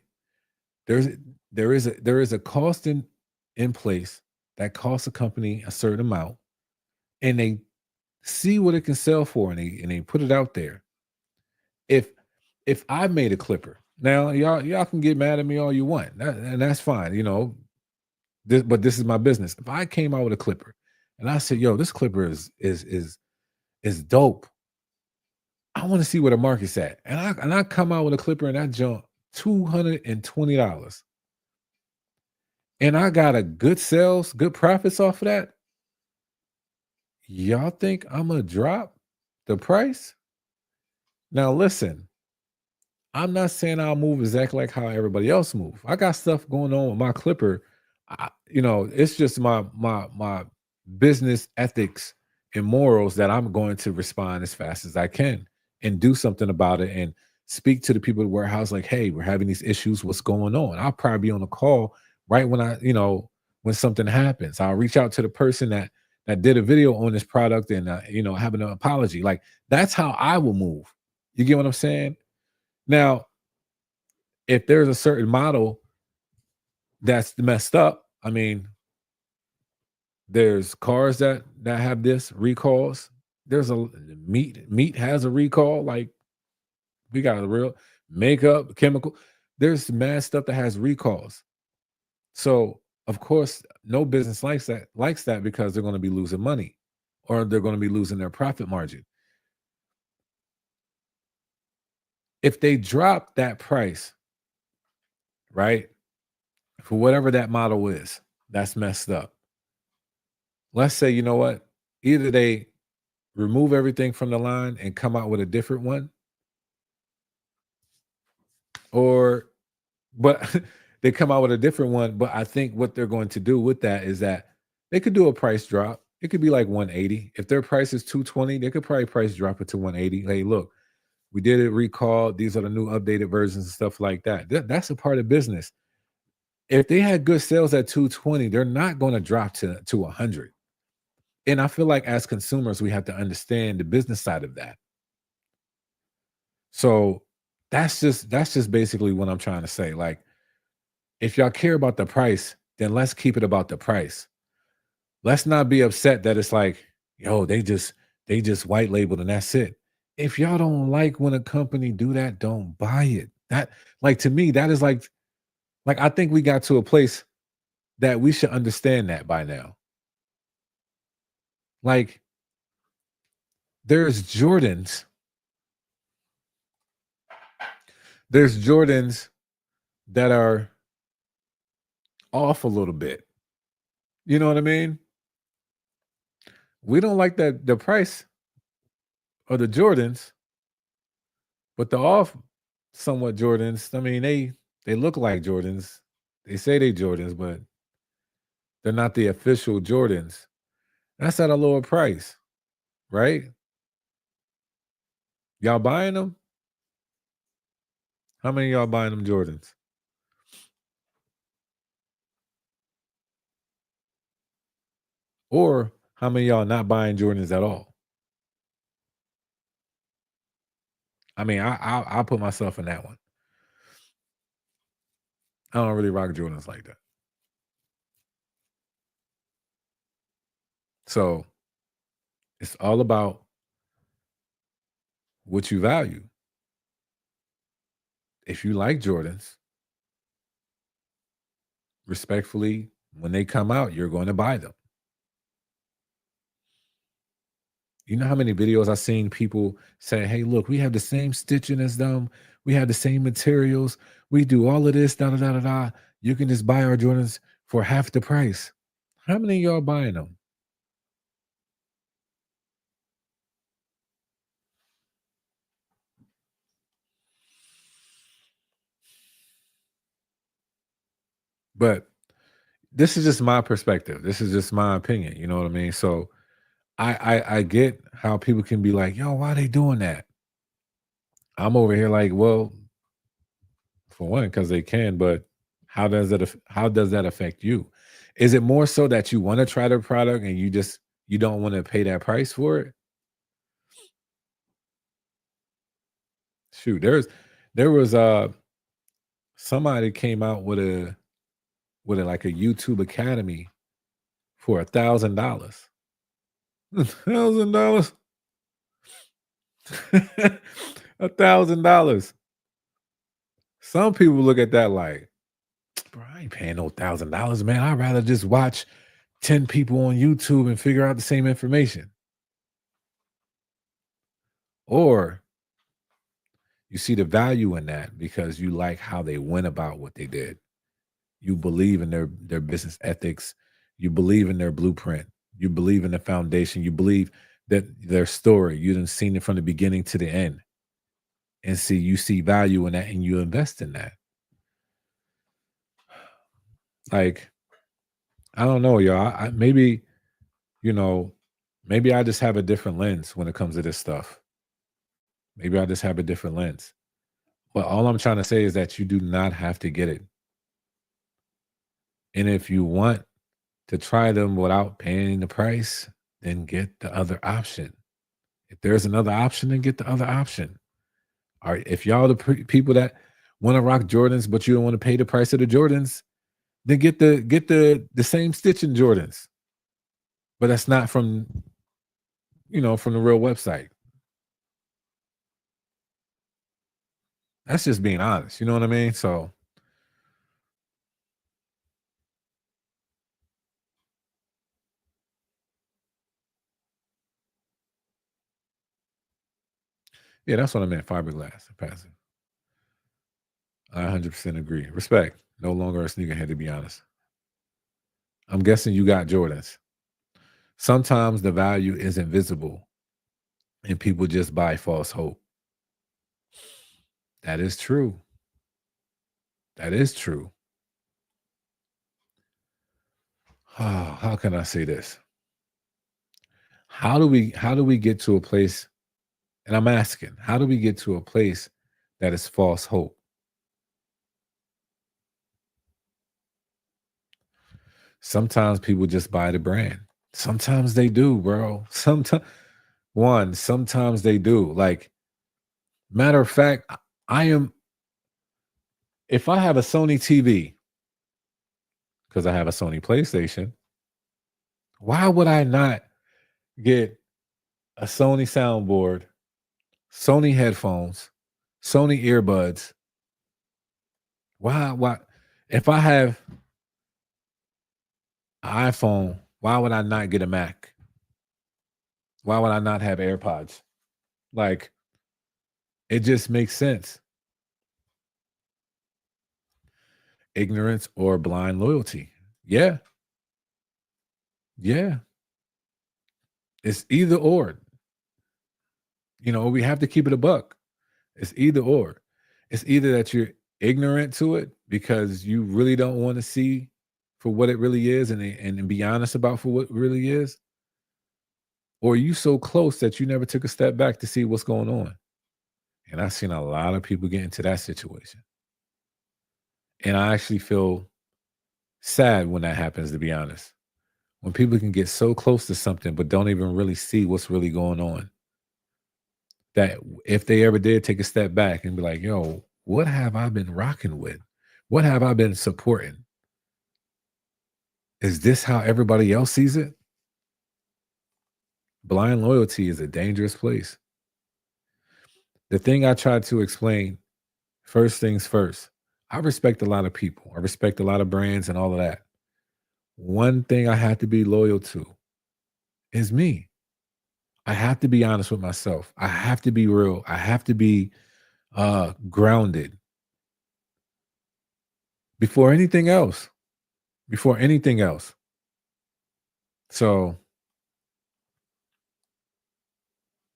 There's there is a cost in place that costs a company a certain amount, and they see what it can sell for, and they put it out there. If I made a clipper, now y'all can get mad at me all you want, and that's fine, you know. But this is my business. If I came out with a clipper, and I said, "Yo, this clipper is dope. I want to see where the market's at," and I come out with a clipper and I jump $220, and I got a good sales, good profits off of that. Y'all think I'm gonna drop the price? Now listen, I'm not saying I'll move exactly like how everybody else move. I got stuff going on with my clipper. It's just my business ethics and morals that I'm going to respond as fast as I can and do something about it and speak to the people at the warehouse like, hey, we're having these issues. What's going on? I'll probably be on a call right when when something happens. I'll reach out to the person that did a video on this product and have an apology. Like that's how I will move. You get what I'm saying? Now, if there's a certain model that's messed up, I mean, there's cars that have this recalls. There's a meat has a recall. Like we got a real makeup, chemical. There's mad stuff that has recalls. So of course, no business likes that because they're going to be losing money or they're going to be losing their profit margin. If they drop that price, right, for whatever that model is, that's messed up. Let's say, you know what? Either they remove everything from the line and come out with a different one, or but they come out with a different one. But I think what they're going to do with that is that they could do a price drop. It could be like 180. If their price is 220, they could probably price drop it to 180. Hey, look, we did it recall. These are the new updated versions and stuff like that. That's a part of business. If they had good sales at 220, they're not going to drop to 100. And I feel like as consumers, we have to understand the business side of that. So that's just basically what I'm trying to say. Like, if y'all care about the price, then let's keep it about the price. Let's not be upset that it's like, yo, they just white labeled and that's it. If y'all don't like when a company do that, don't buy it. That, like, to me, that is like I think we got to a place that we should understand that by now. Like, there's Jordans. There's Jordans that are off a little bit. You know what I mean? We don't like the price of the Jordans, but the off somewhat Jordans, I mean, they look like Jordans. They say they Jordans, but they're not the official Jordans. That's at a lower price, right? Y'all buying them? How many of y'all buying them Jordans? Or how many of y'all not buying Jordans at all? I mean, I'll put myself in that one. I don't really rock Jordans like that. So it's all about what you value. If you like Jordans, respectfully, when they come out, you're going to buy them. You know how many videos I've seen people say, hey, look, we have the same stitching as them. We have the same materials. We do all of this, da da da da da. You can just buy our Jordans for half the price. How many of y'all buying them? But this is just my perspective. This is just my opinion. You know what I mean? So I get how people can be like, yo, why are they doing that? I'm over here like, well, for one, because they can, but how does that affect you? Is it more so that you want to try the product and you don't want to pay that price for it? Shoot, there was somebody came out with a like a YouTube Academy for $1,000. $1,000. $1,000. Some people look at that like, bro, I ain't paying no $1,000, man. I'd rather just watch 10 people on YouTube and figure out the same information. Or you see the value in that because you like how they went about what they did. You believe in their business ethics. You believe in their blueprint. You believe in the foundation. You believe that their story, you done seen it from the beginning to the end. And you see value in that and you invest in that. Like, I don't know, y'all. Maybe, you know, maybe I just have a different lens when it comes to this stuff. Maybe I just have a different lens. But all I'm trying to say is that you do not have to get it. And if you want to try them without paying the price, then get the other option. If there's another option, then get the other option. All right. If y'all the people that want to rock Jordans, but you don't want to pay the price of the Jordans, then get the same stitching Jordans. But that's not from from the real website. That's just being honest. You know what I mean? So yeah, that's what I meant. Fiberglass, passive. I 100% agree. Respect. No longer a sneakerhead, to be honest. I'm guessing you got Jordans. Sometimes the value is invisible and people just buy false hope. That is true. That is true. Oh, how can I say this? How do we get to a place, and I'm asking, how do we get to a place that is false hope? Sometimes people just buy the brand. Sometimes they do, bro. Sometimes they do. Like, matter of fact, I am if I have a Sony TV, because I have a Sony PlayStation, why would I not get a Sony soundboard, Sony headphones, Sony earbuds? Why? If I have an iPhone, why would I not get a Mac? Why would I not have AirPods? Like, it just makes sense. Ignorance or blind loyalty. Yeah. Yeah. It's either or. We have to keep it a buck. It's either or. It's either that you're ignorant to it because you really don't want to see for what it really is and be honest about for what it really is, or you so close that you never took a step back to see what's going on. And I've seen a lot of people get into that situation. And I actually feel sad when that happens, to be honest. When people can get so close to something but don't even really see what's really going on. that if they ever did take a step back and be like, yo, what have I been rocking with? What have I been supporting? Is this how everybody else sees it? Blind loyalty is a dangerous place. The thing I tried to explain, first things first, I respect a lot of people. I respect a lot of brands and all of that. One thing I have to be loyal to is me. I have to be honest with myself. I have to be real. I have to be grounded before anything else. Before anything else. So,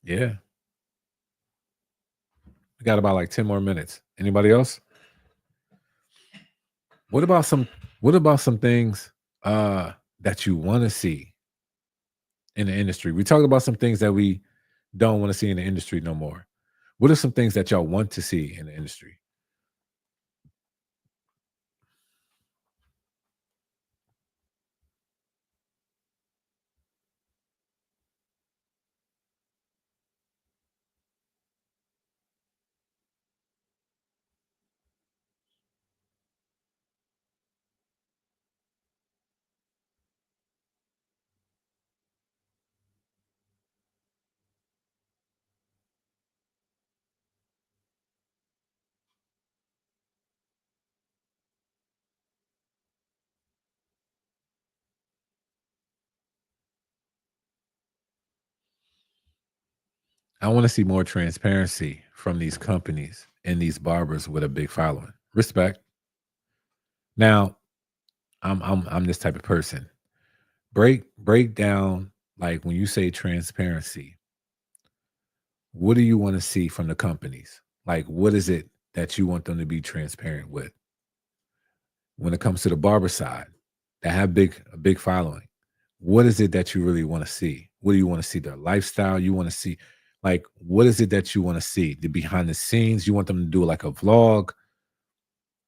yeah, we got about like 10 more minutes. Anybody else? What about some things that you want to see in the industry? We talked about some things that we don't want to see in the industry no more. What are some things that y'all want to see in the industry? I want to see more transparency from these companies and these barbers with a big following. Respect. Now, I'm this type of person. Break down, like, when you say transparency, what do you want to see from the companies? Like, what is it that you want them to be transparent with when it comes to the barber side that have a big following? What is it that you really want to see? What do you want to see? Their lifestyle? You want to see, like, what is it that you want to see? The behind the scenes? You want them to do like a vlog?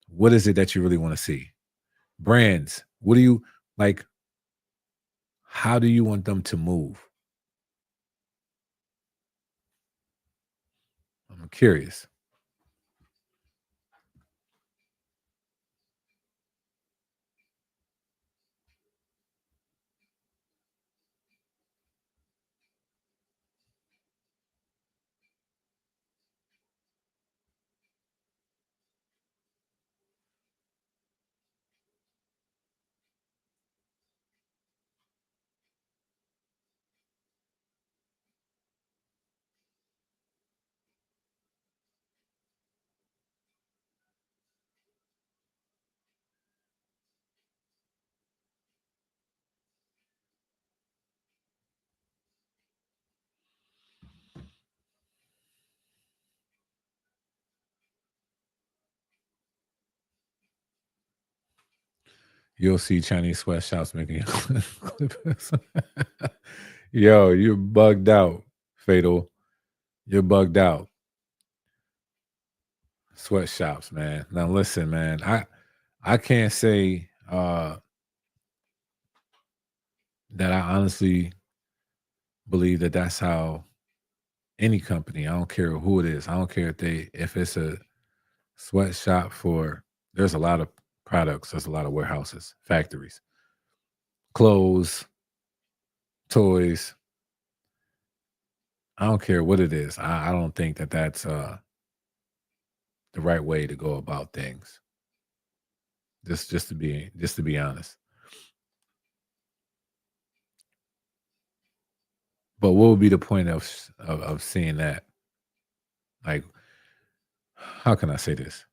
What is it that you really want to see? Brands. What do you like? How do you want them to move? I'm curious. You'll see Chinese sweatshops making clippers. Yo, you're bugged out, Fatal. You're bugged out. Sweatshops, man. Now listen, man. I can't say that I honestly believe that that's how any company, I don't care who it is, I don't care if it's a sweatshop for, there's a lot of products, there's a lot of warehouses, factories, clothes, toys. I don't care what it is. I don't think that that's the right way to go about things. Just to be honest. But what would be the point of seeing that? Like, how can I say this?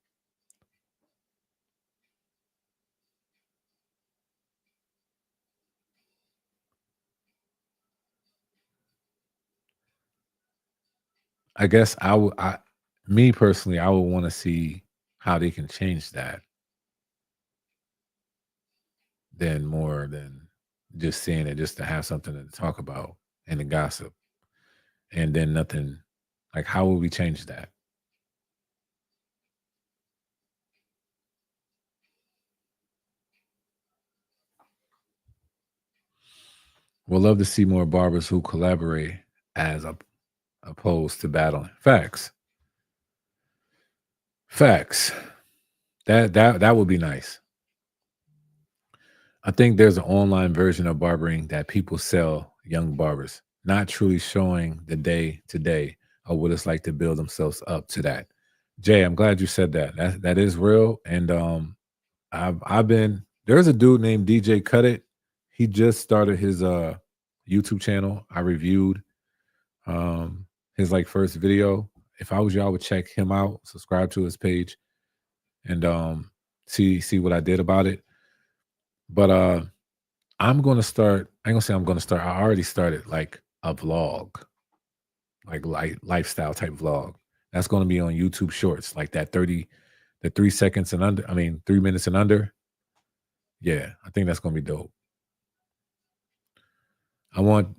I guess me personally, I would want to see how they can change that than more than just seeing it just to have something to talk about and to gossip and then nothing. Like, how would we change that? We'll love to see more barbers who collaborate as a opposed to battling. Facts. Facts. That would be nice. I think there's an online version of barbering that people sell young barbers, not truly showing the day to day of what it's like to build themselves up to that. Jay, I'm glad you said that. That is real. And I've been there's a dude named DJ Cut It. He just started his YouTube channel. I reviewed his like first video. If I was you, I would check him out, subscribe to his page, and see what I did about it. But I'm gonna start. I ain't gonna say I'm gonna start. I already started like a vlog, like lifestyle type vlog. That's gonna be on YouTube Shorts, like that 3 seconds and under. I mean, 3 minutes and under. Yeah, I think that's gonna be dope. I want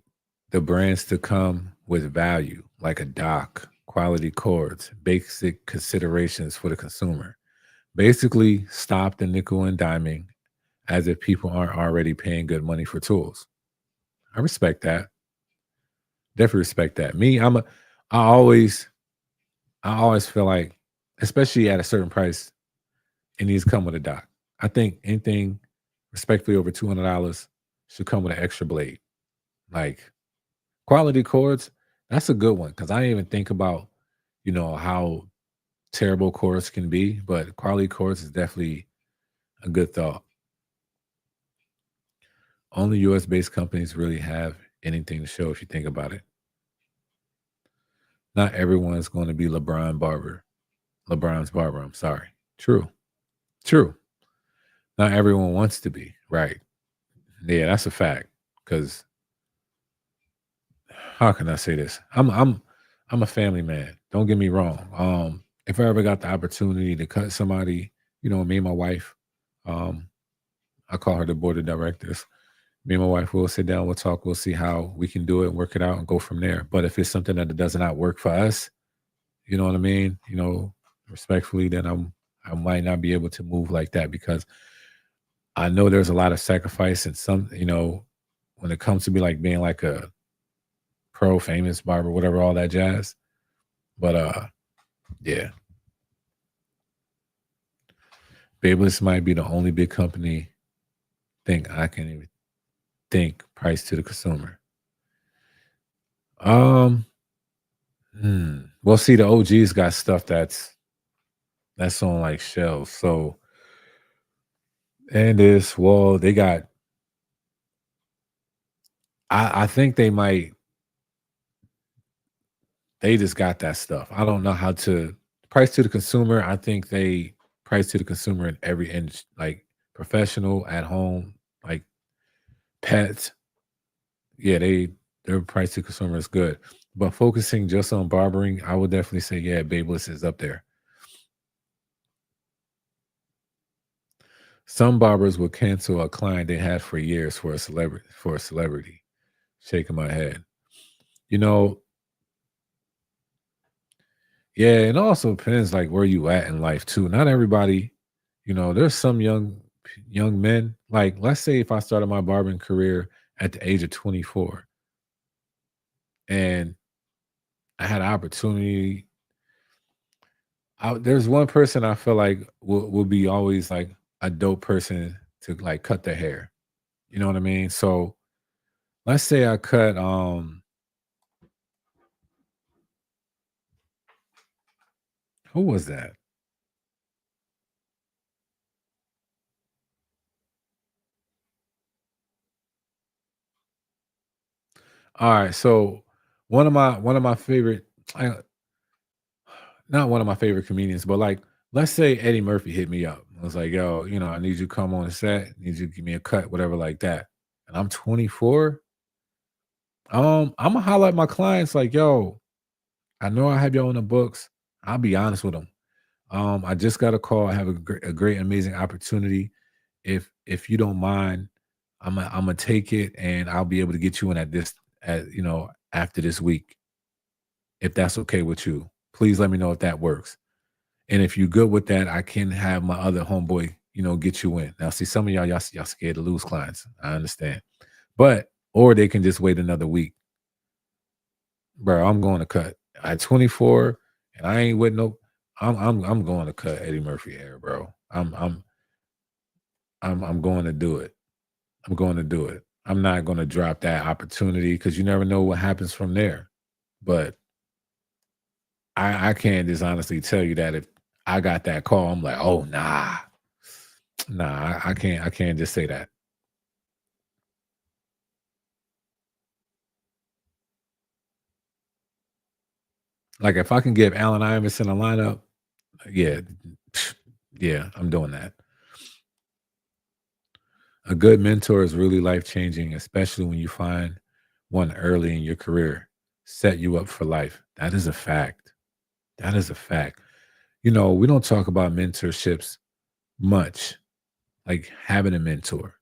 the brands to come with value, like a dock, quality cords, basic considerations for the consumer. Basically, stop the nickel and diming as if people aren't already paying good money for tools. I respect that. Definitely respect that. Me, I always I always feel like, especially at a certain price, it needs to come with a dock. I think anything respectfully over $200 should come with an extra blade. Like quality cords, that's a good one because I didn't even think about, how terrible cords can be, but quality cords is definitely a good thought. Only US based companies really have anything to show if you think about it. Not everyone is going to be LeBron's barber. I'm sorry. True. True. Not everyone wants to be. Right. Yeah, that's a fact. Because how can I say this? I'm a family man. Don't get me wrong. If I ever got the opportunity to cut somebody, me and my wife, um, I call her the board of directors. Me and my wife will sit down, we'll talk, we'll see how we can do it, work it out, and go from there. But if it's something that does not work for us, you know what I mean? Respectfully, then I might not be able to move like that because I know there's a lot of sacrifice and when it comes to be like being like a pro famous barber, whatever, all that jazz. But yeah. Babeless might be the only big company thing I can even think price to the consumer. Well, see, the OGs got stuff that's on like shelves. So, and they got. I think they might. They just got that stuff. I don't know how to price to the consumer. I think they price to the consumer in every inch, like professional, at home, like pets. Yeah, their price to consumer is good. But focusing just on barbering, I would definitely say, yeah, Babeless is up there. Some barbers will cancel a client they had for years for a celebrity. Shaking my head. You know, yeah, it also depends like where you at in life too. Not everybody, there's some young men. Like, let's say if I started my barbering career at the age of 24 and I had an opportunity. There's one person I feel like will be always like a dope person to like cut their hair. You know what I mean? So let's say I cut who was that? All right, so one of my favorite, I, not one of my favorite comedians, but like let's say Eddie Murphy hit me up. I was like, yo, I need you to come on the set, need you to give me a cut, whatever, like that. And I'm 24. I'm gonna highlight my clients like, yo, I know I have you on the books. I'll be honest with them. I just got a call. I have a great, amazing opportunity. If you don't mind, I'm gonna take it, and I'll be able to get you in after this week, if that's okay with you. Please let me know if that works. And if you're good with that, I can have my other homeboy, get you in. Now, see, some of y'all scared to lose clients. I understand, but or they can just wait another week. bro, I'm going to cut at 24, and I ain't with no. I'm going to cut Eddie Murphy hair, bro. I'm going to do it. I'm going to do it. I'm not going to drop that opportunity because you never know what happens from there. But I can't just honestly tell you that if I got that call, I'm like, oh nah, nah, I can't just say that. Like if I can give Allen Iverson a lineup, yeah, yeah, I'm doing that. A good mentor is really life changing, especially when you find one early in your career. Set you up for life. That is a fact. That is a fact. You know, we don't talk about mentorships much, like having a mentor.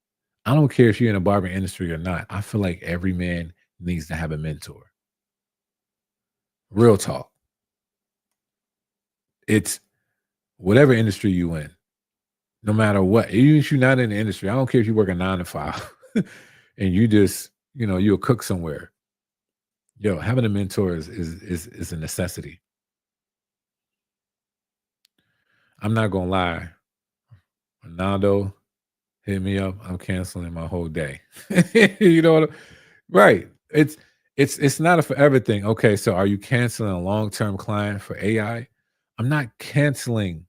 I don't care if you're in a barber industry or not. I feel like every man needs to have a mentor. Real talk. It's whatever industry you in, no matter what. Even if you're not in the industry, I don't care if you work a 9 to 5 and you just, you're a cook somewhere. Yo, having a mentor is a necessity. I'm not gonna lie. Ronaldo hit me up. I'm canceling my whole day. you know what? Right. It's not a forever thing. Okay, so are you canceling a long-term client for AI? I'm not canceling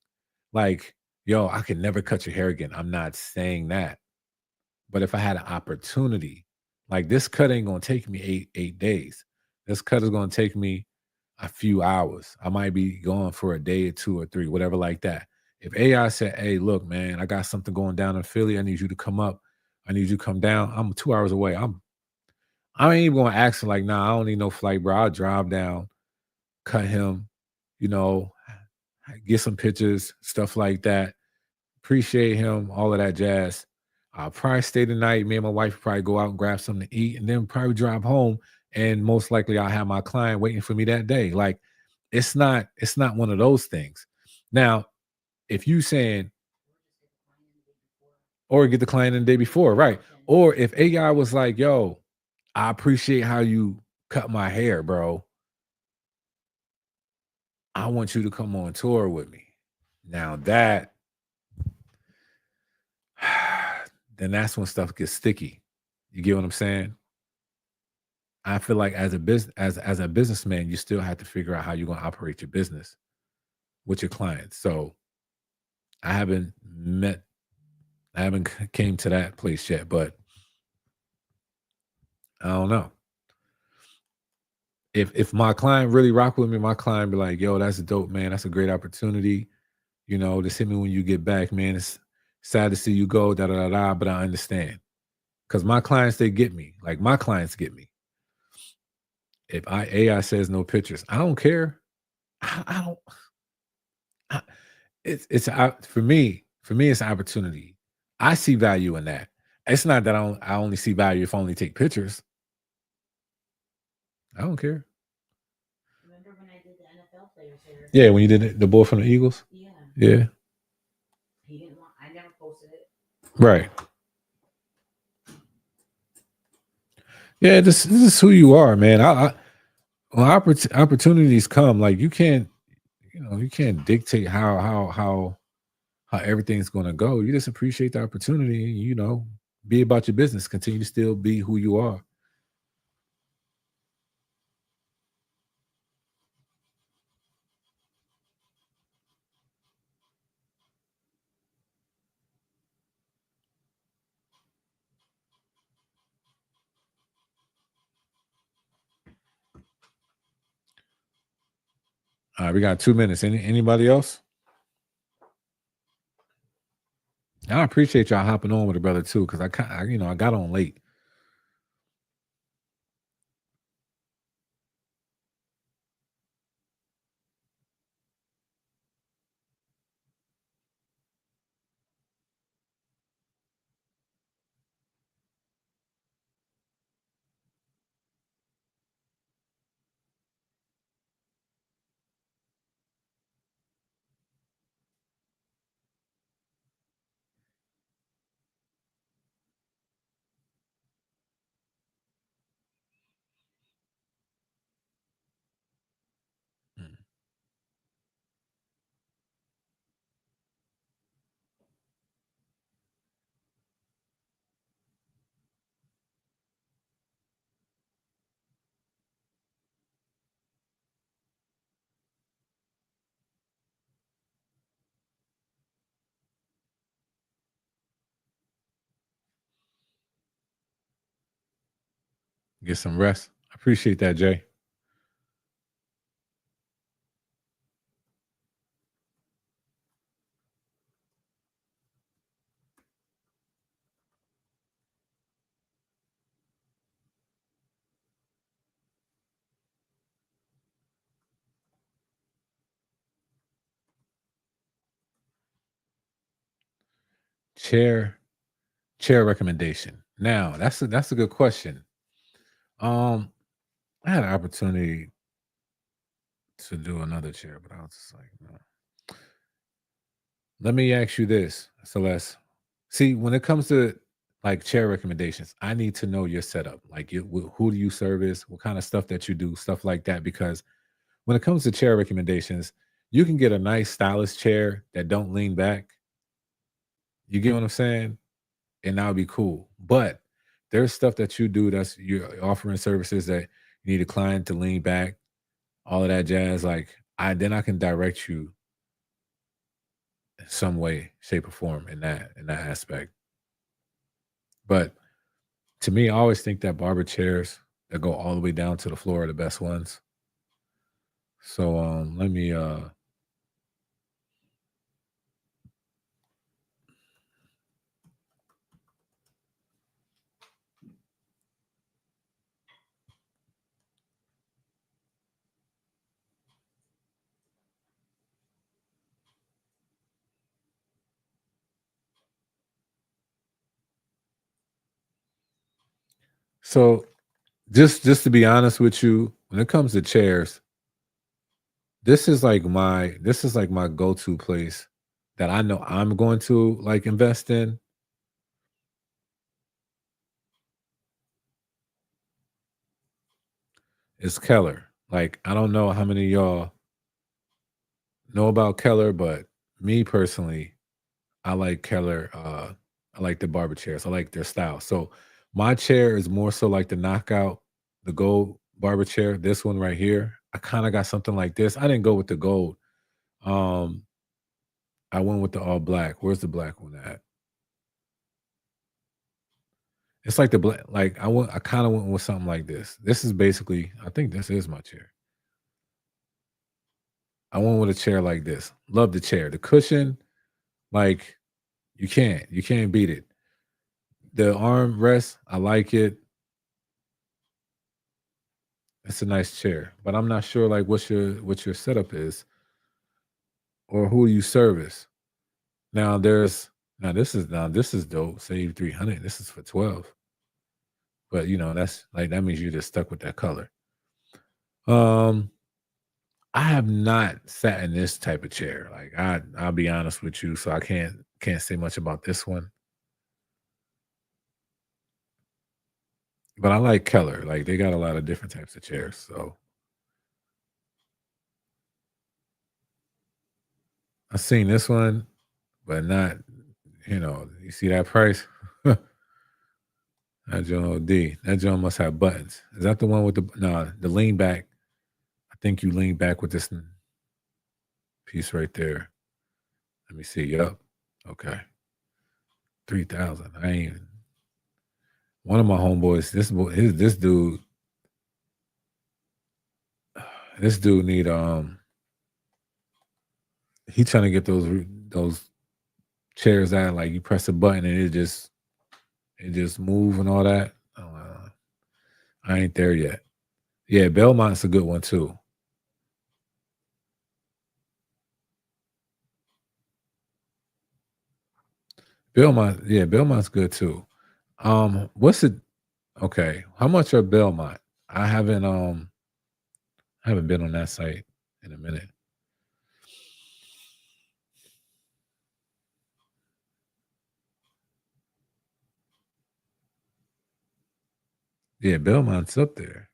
like, yo, I can never cut your hair again. I'm not saying that. But if I had an opportunity, like this cut ain't gonna take me eight days. This cut is gonna take me a few hours. I might be going for a day or two or three, whatever like that. If AI said, hey, look, man, I got something going down in Philly. I need you to come up. I need you to come down. I'm 2 hours away. I ain't even gonna ask him like, nah, I don't need no flight, bro. I'll drive down, cut him, you know, get some pictures, stuff like that. Appreciate him, all of that jazz. I'll probably stay the night. Me and my wife probably go out and grab something to eat and then probably drive home. And most likely I'll have my client waiting for me that day. Like it's not one of those things. Now, if you saying or get the client in the day before, right? Or if AI was like, yo, I appreciate how you cut my hair, bro. I want you to come on tour with me. Now that then that's when stuff gets sticky. You get what I'm saying? I feel like as a business as a businessman, you still have to figure out how you're gonna operate your business with your clients. So I haven't met I haven't came to that place yet, but I don't know. If my client really rock with me, my client be like, yo, that's dope, man. That's a great opportunity. Just hit me when you get back, man. It's sad to see you go, da da da da, but I understand. Because my clients, they get me. Like my clients get me. If AI says no pictures, I don't care. I don't. I, for me. For me, it's an opportunity. I see value in that. It's not that I only see value if I only take pictures. I don't care. Remember when I did the NFL players here? Yeah, when you did the boy from the Eagles. Yeah. Yeah. He didn't want. I never posted it. Right. Yeah. This is who you are, man. When opportunities come, like you can't dictate how everything's going to go. You just appreciate the opportunity, and be about your business. Continue to still be who you are. All right, we got 2 minutes. Anybody else? I appreciate y'all hopping on with a brother too, because I got on late. get some rest. I appreciate that, Jay. Chair recommendation. Now, that's a good question. I had an opportunity to do another chair, but I was just like, no. Let me ask you this, Celeste. See, when it comes to like chair recommendations, I need to know your setup. Like, who do you service? What kind of stuff that you do? Stuff like that. Because when it comes to chair recommendations, you can get a nice stylish chair that don't lean back. You get what I'm saying? And that'll be cool. But there's stuff that you do that's you're offering services that you need a client to lean back, all of that jazz. Like I can direct you in some way, shape, or form in that aspect. But to me, I always think that barber chairs that go all the way down to the floor are the best ones. So let me so just to be honest with you, when it comes to chairs, this is like my go-to place that I know I'm going to like invest in. Is Keller. Like I don't know how many of y'all know about Keller, but me personally, I like Keller. I like the barber chairs. I like their style. So my chair is more so like the knockout, the gold barber chair. This one right here. I kind of got something like this. I didn't go with the gold. Um, I went with the all black. Where's the black one at? It's like the black. Like I kind of went with something like this. This is basically. I think this is my chair. I went with a chair like this. Love the chair. The cushion, like you can't beat it. The arm rest, I like it. It's a nice chair, but I'm not sure like what your setup is or who you service. Now there's now this is dope. Save 300. This is for 12. But that's like that means you just stuck with that color. Um I have not sat in this type of chair. Like I'll be honest with you, so I can't say much about this one. But I like Keller. Like they got a lot of different types of chairs. So I've seen this one, but not, you see that price? That John OD. That John must have buttons. Is that the one with the lean back? I think you lean back with this piece right there. Let me see. Yup. Okay. 3,000. I ain't one of my homeboys, this dude need he trying to get those chairs out, like you press a button and it just move and all that. I ain't there yet. Yeah, Belmont's a good one too. Belmont's good too. What's it? Okay, how much are Belmont? I haven't been on that site in a minute. Yeah, Belmont's up there.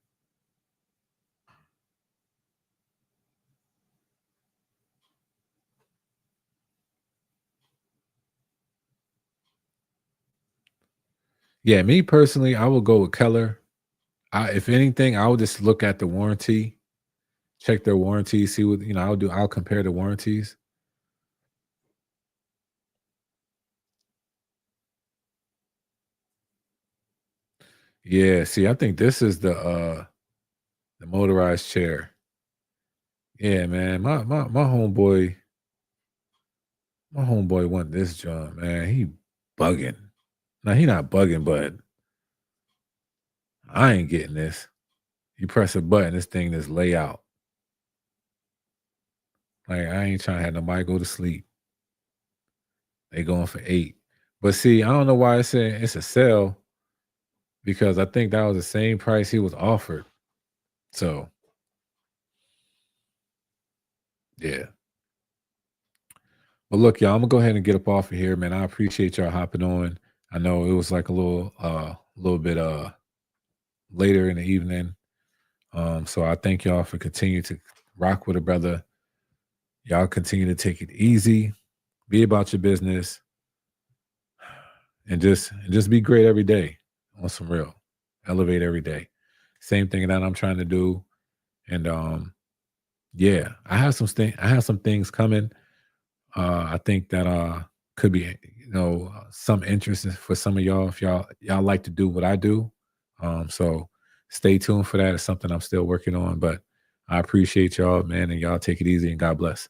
Yeah, me personally, I will go with Keller. If anything, I would just look at the warranty, check their warranty, see what I'll compare the warranties. Yeah, see, I think this is the motorized chair. Yeah, man. My homeboy want this joint, man. He bugging. Now he not bugging, but I ain't getting this. You press a button, this thing just lay out. Like I ain't trying to have nobody go to sleep. They going for 8. But see, I don't know why it's a sale because I think that was the same price he was offered. So yeah. But look, y'all, I'm gonna go ahead and get up off of here, man. I appreciate y'all hopping on. I know it was like a little bit later in the evening. So I thank y'all for continuing to rock with a brother. Y'all continue to take it easy, be about your business, and just be great every day on some real. Elevate every day. Same thing that I'm trying to do. And yeah, I have some things coming. I think that could be some interest for some of y'all if y'all like to do what I do. So stay tuned for that. It's something I'm still working on, but I appreciate y'all, man, and y'all take it easy and God bless.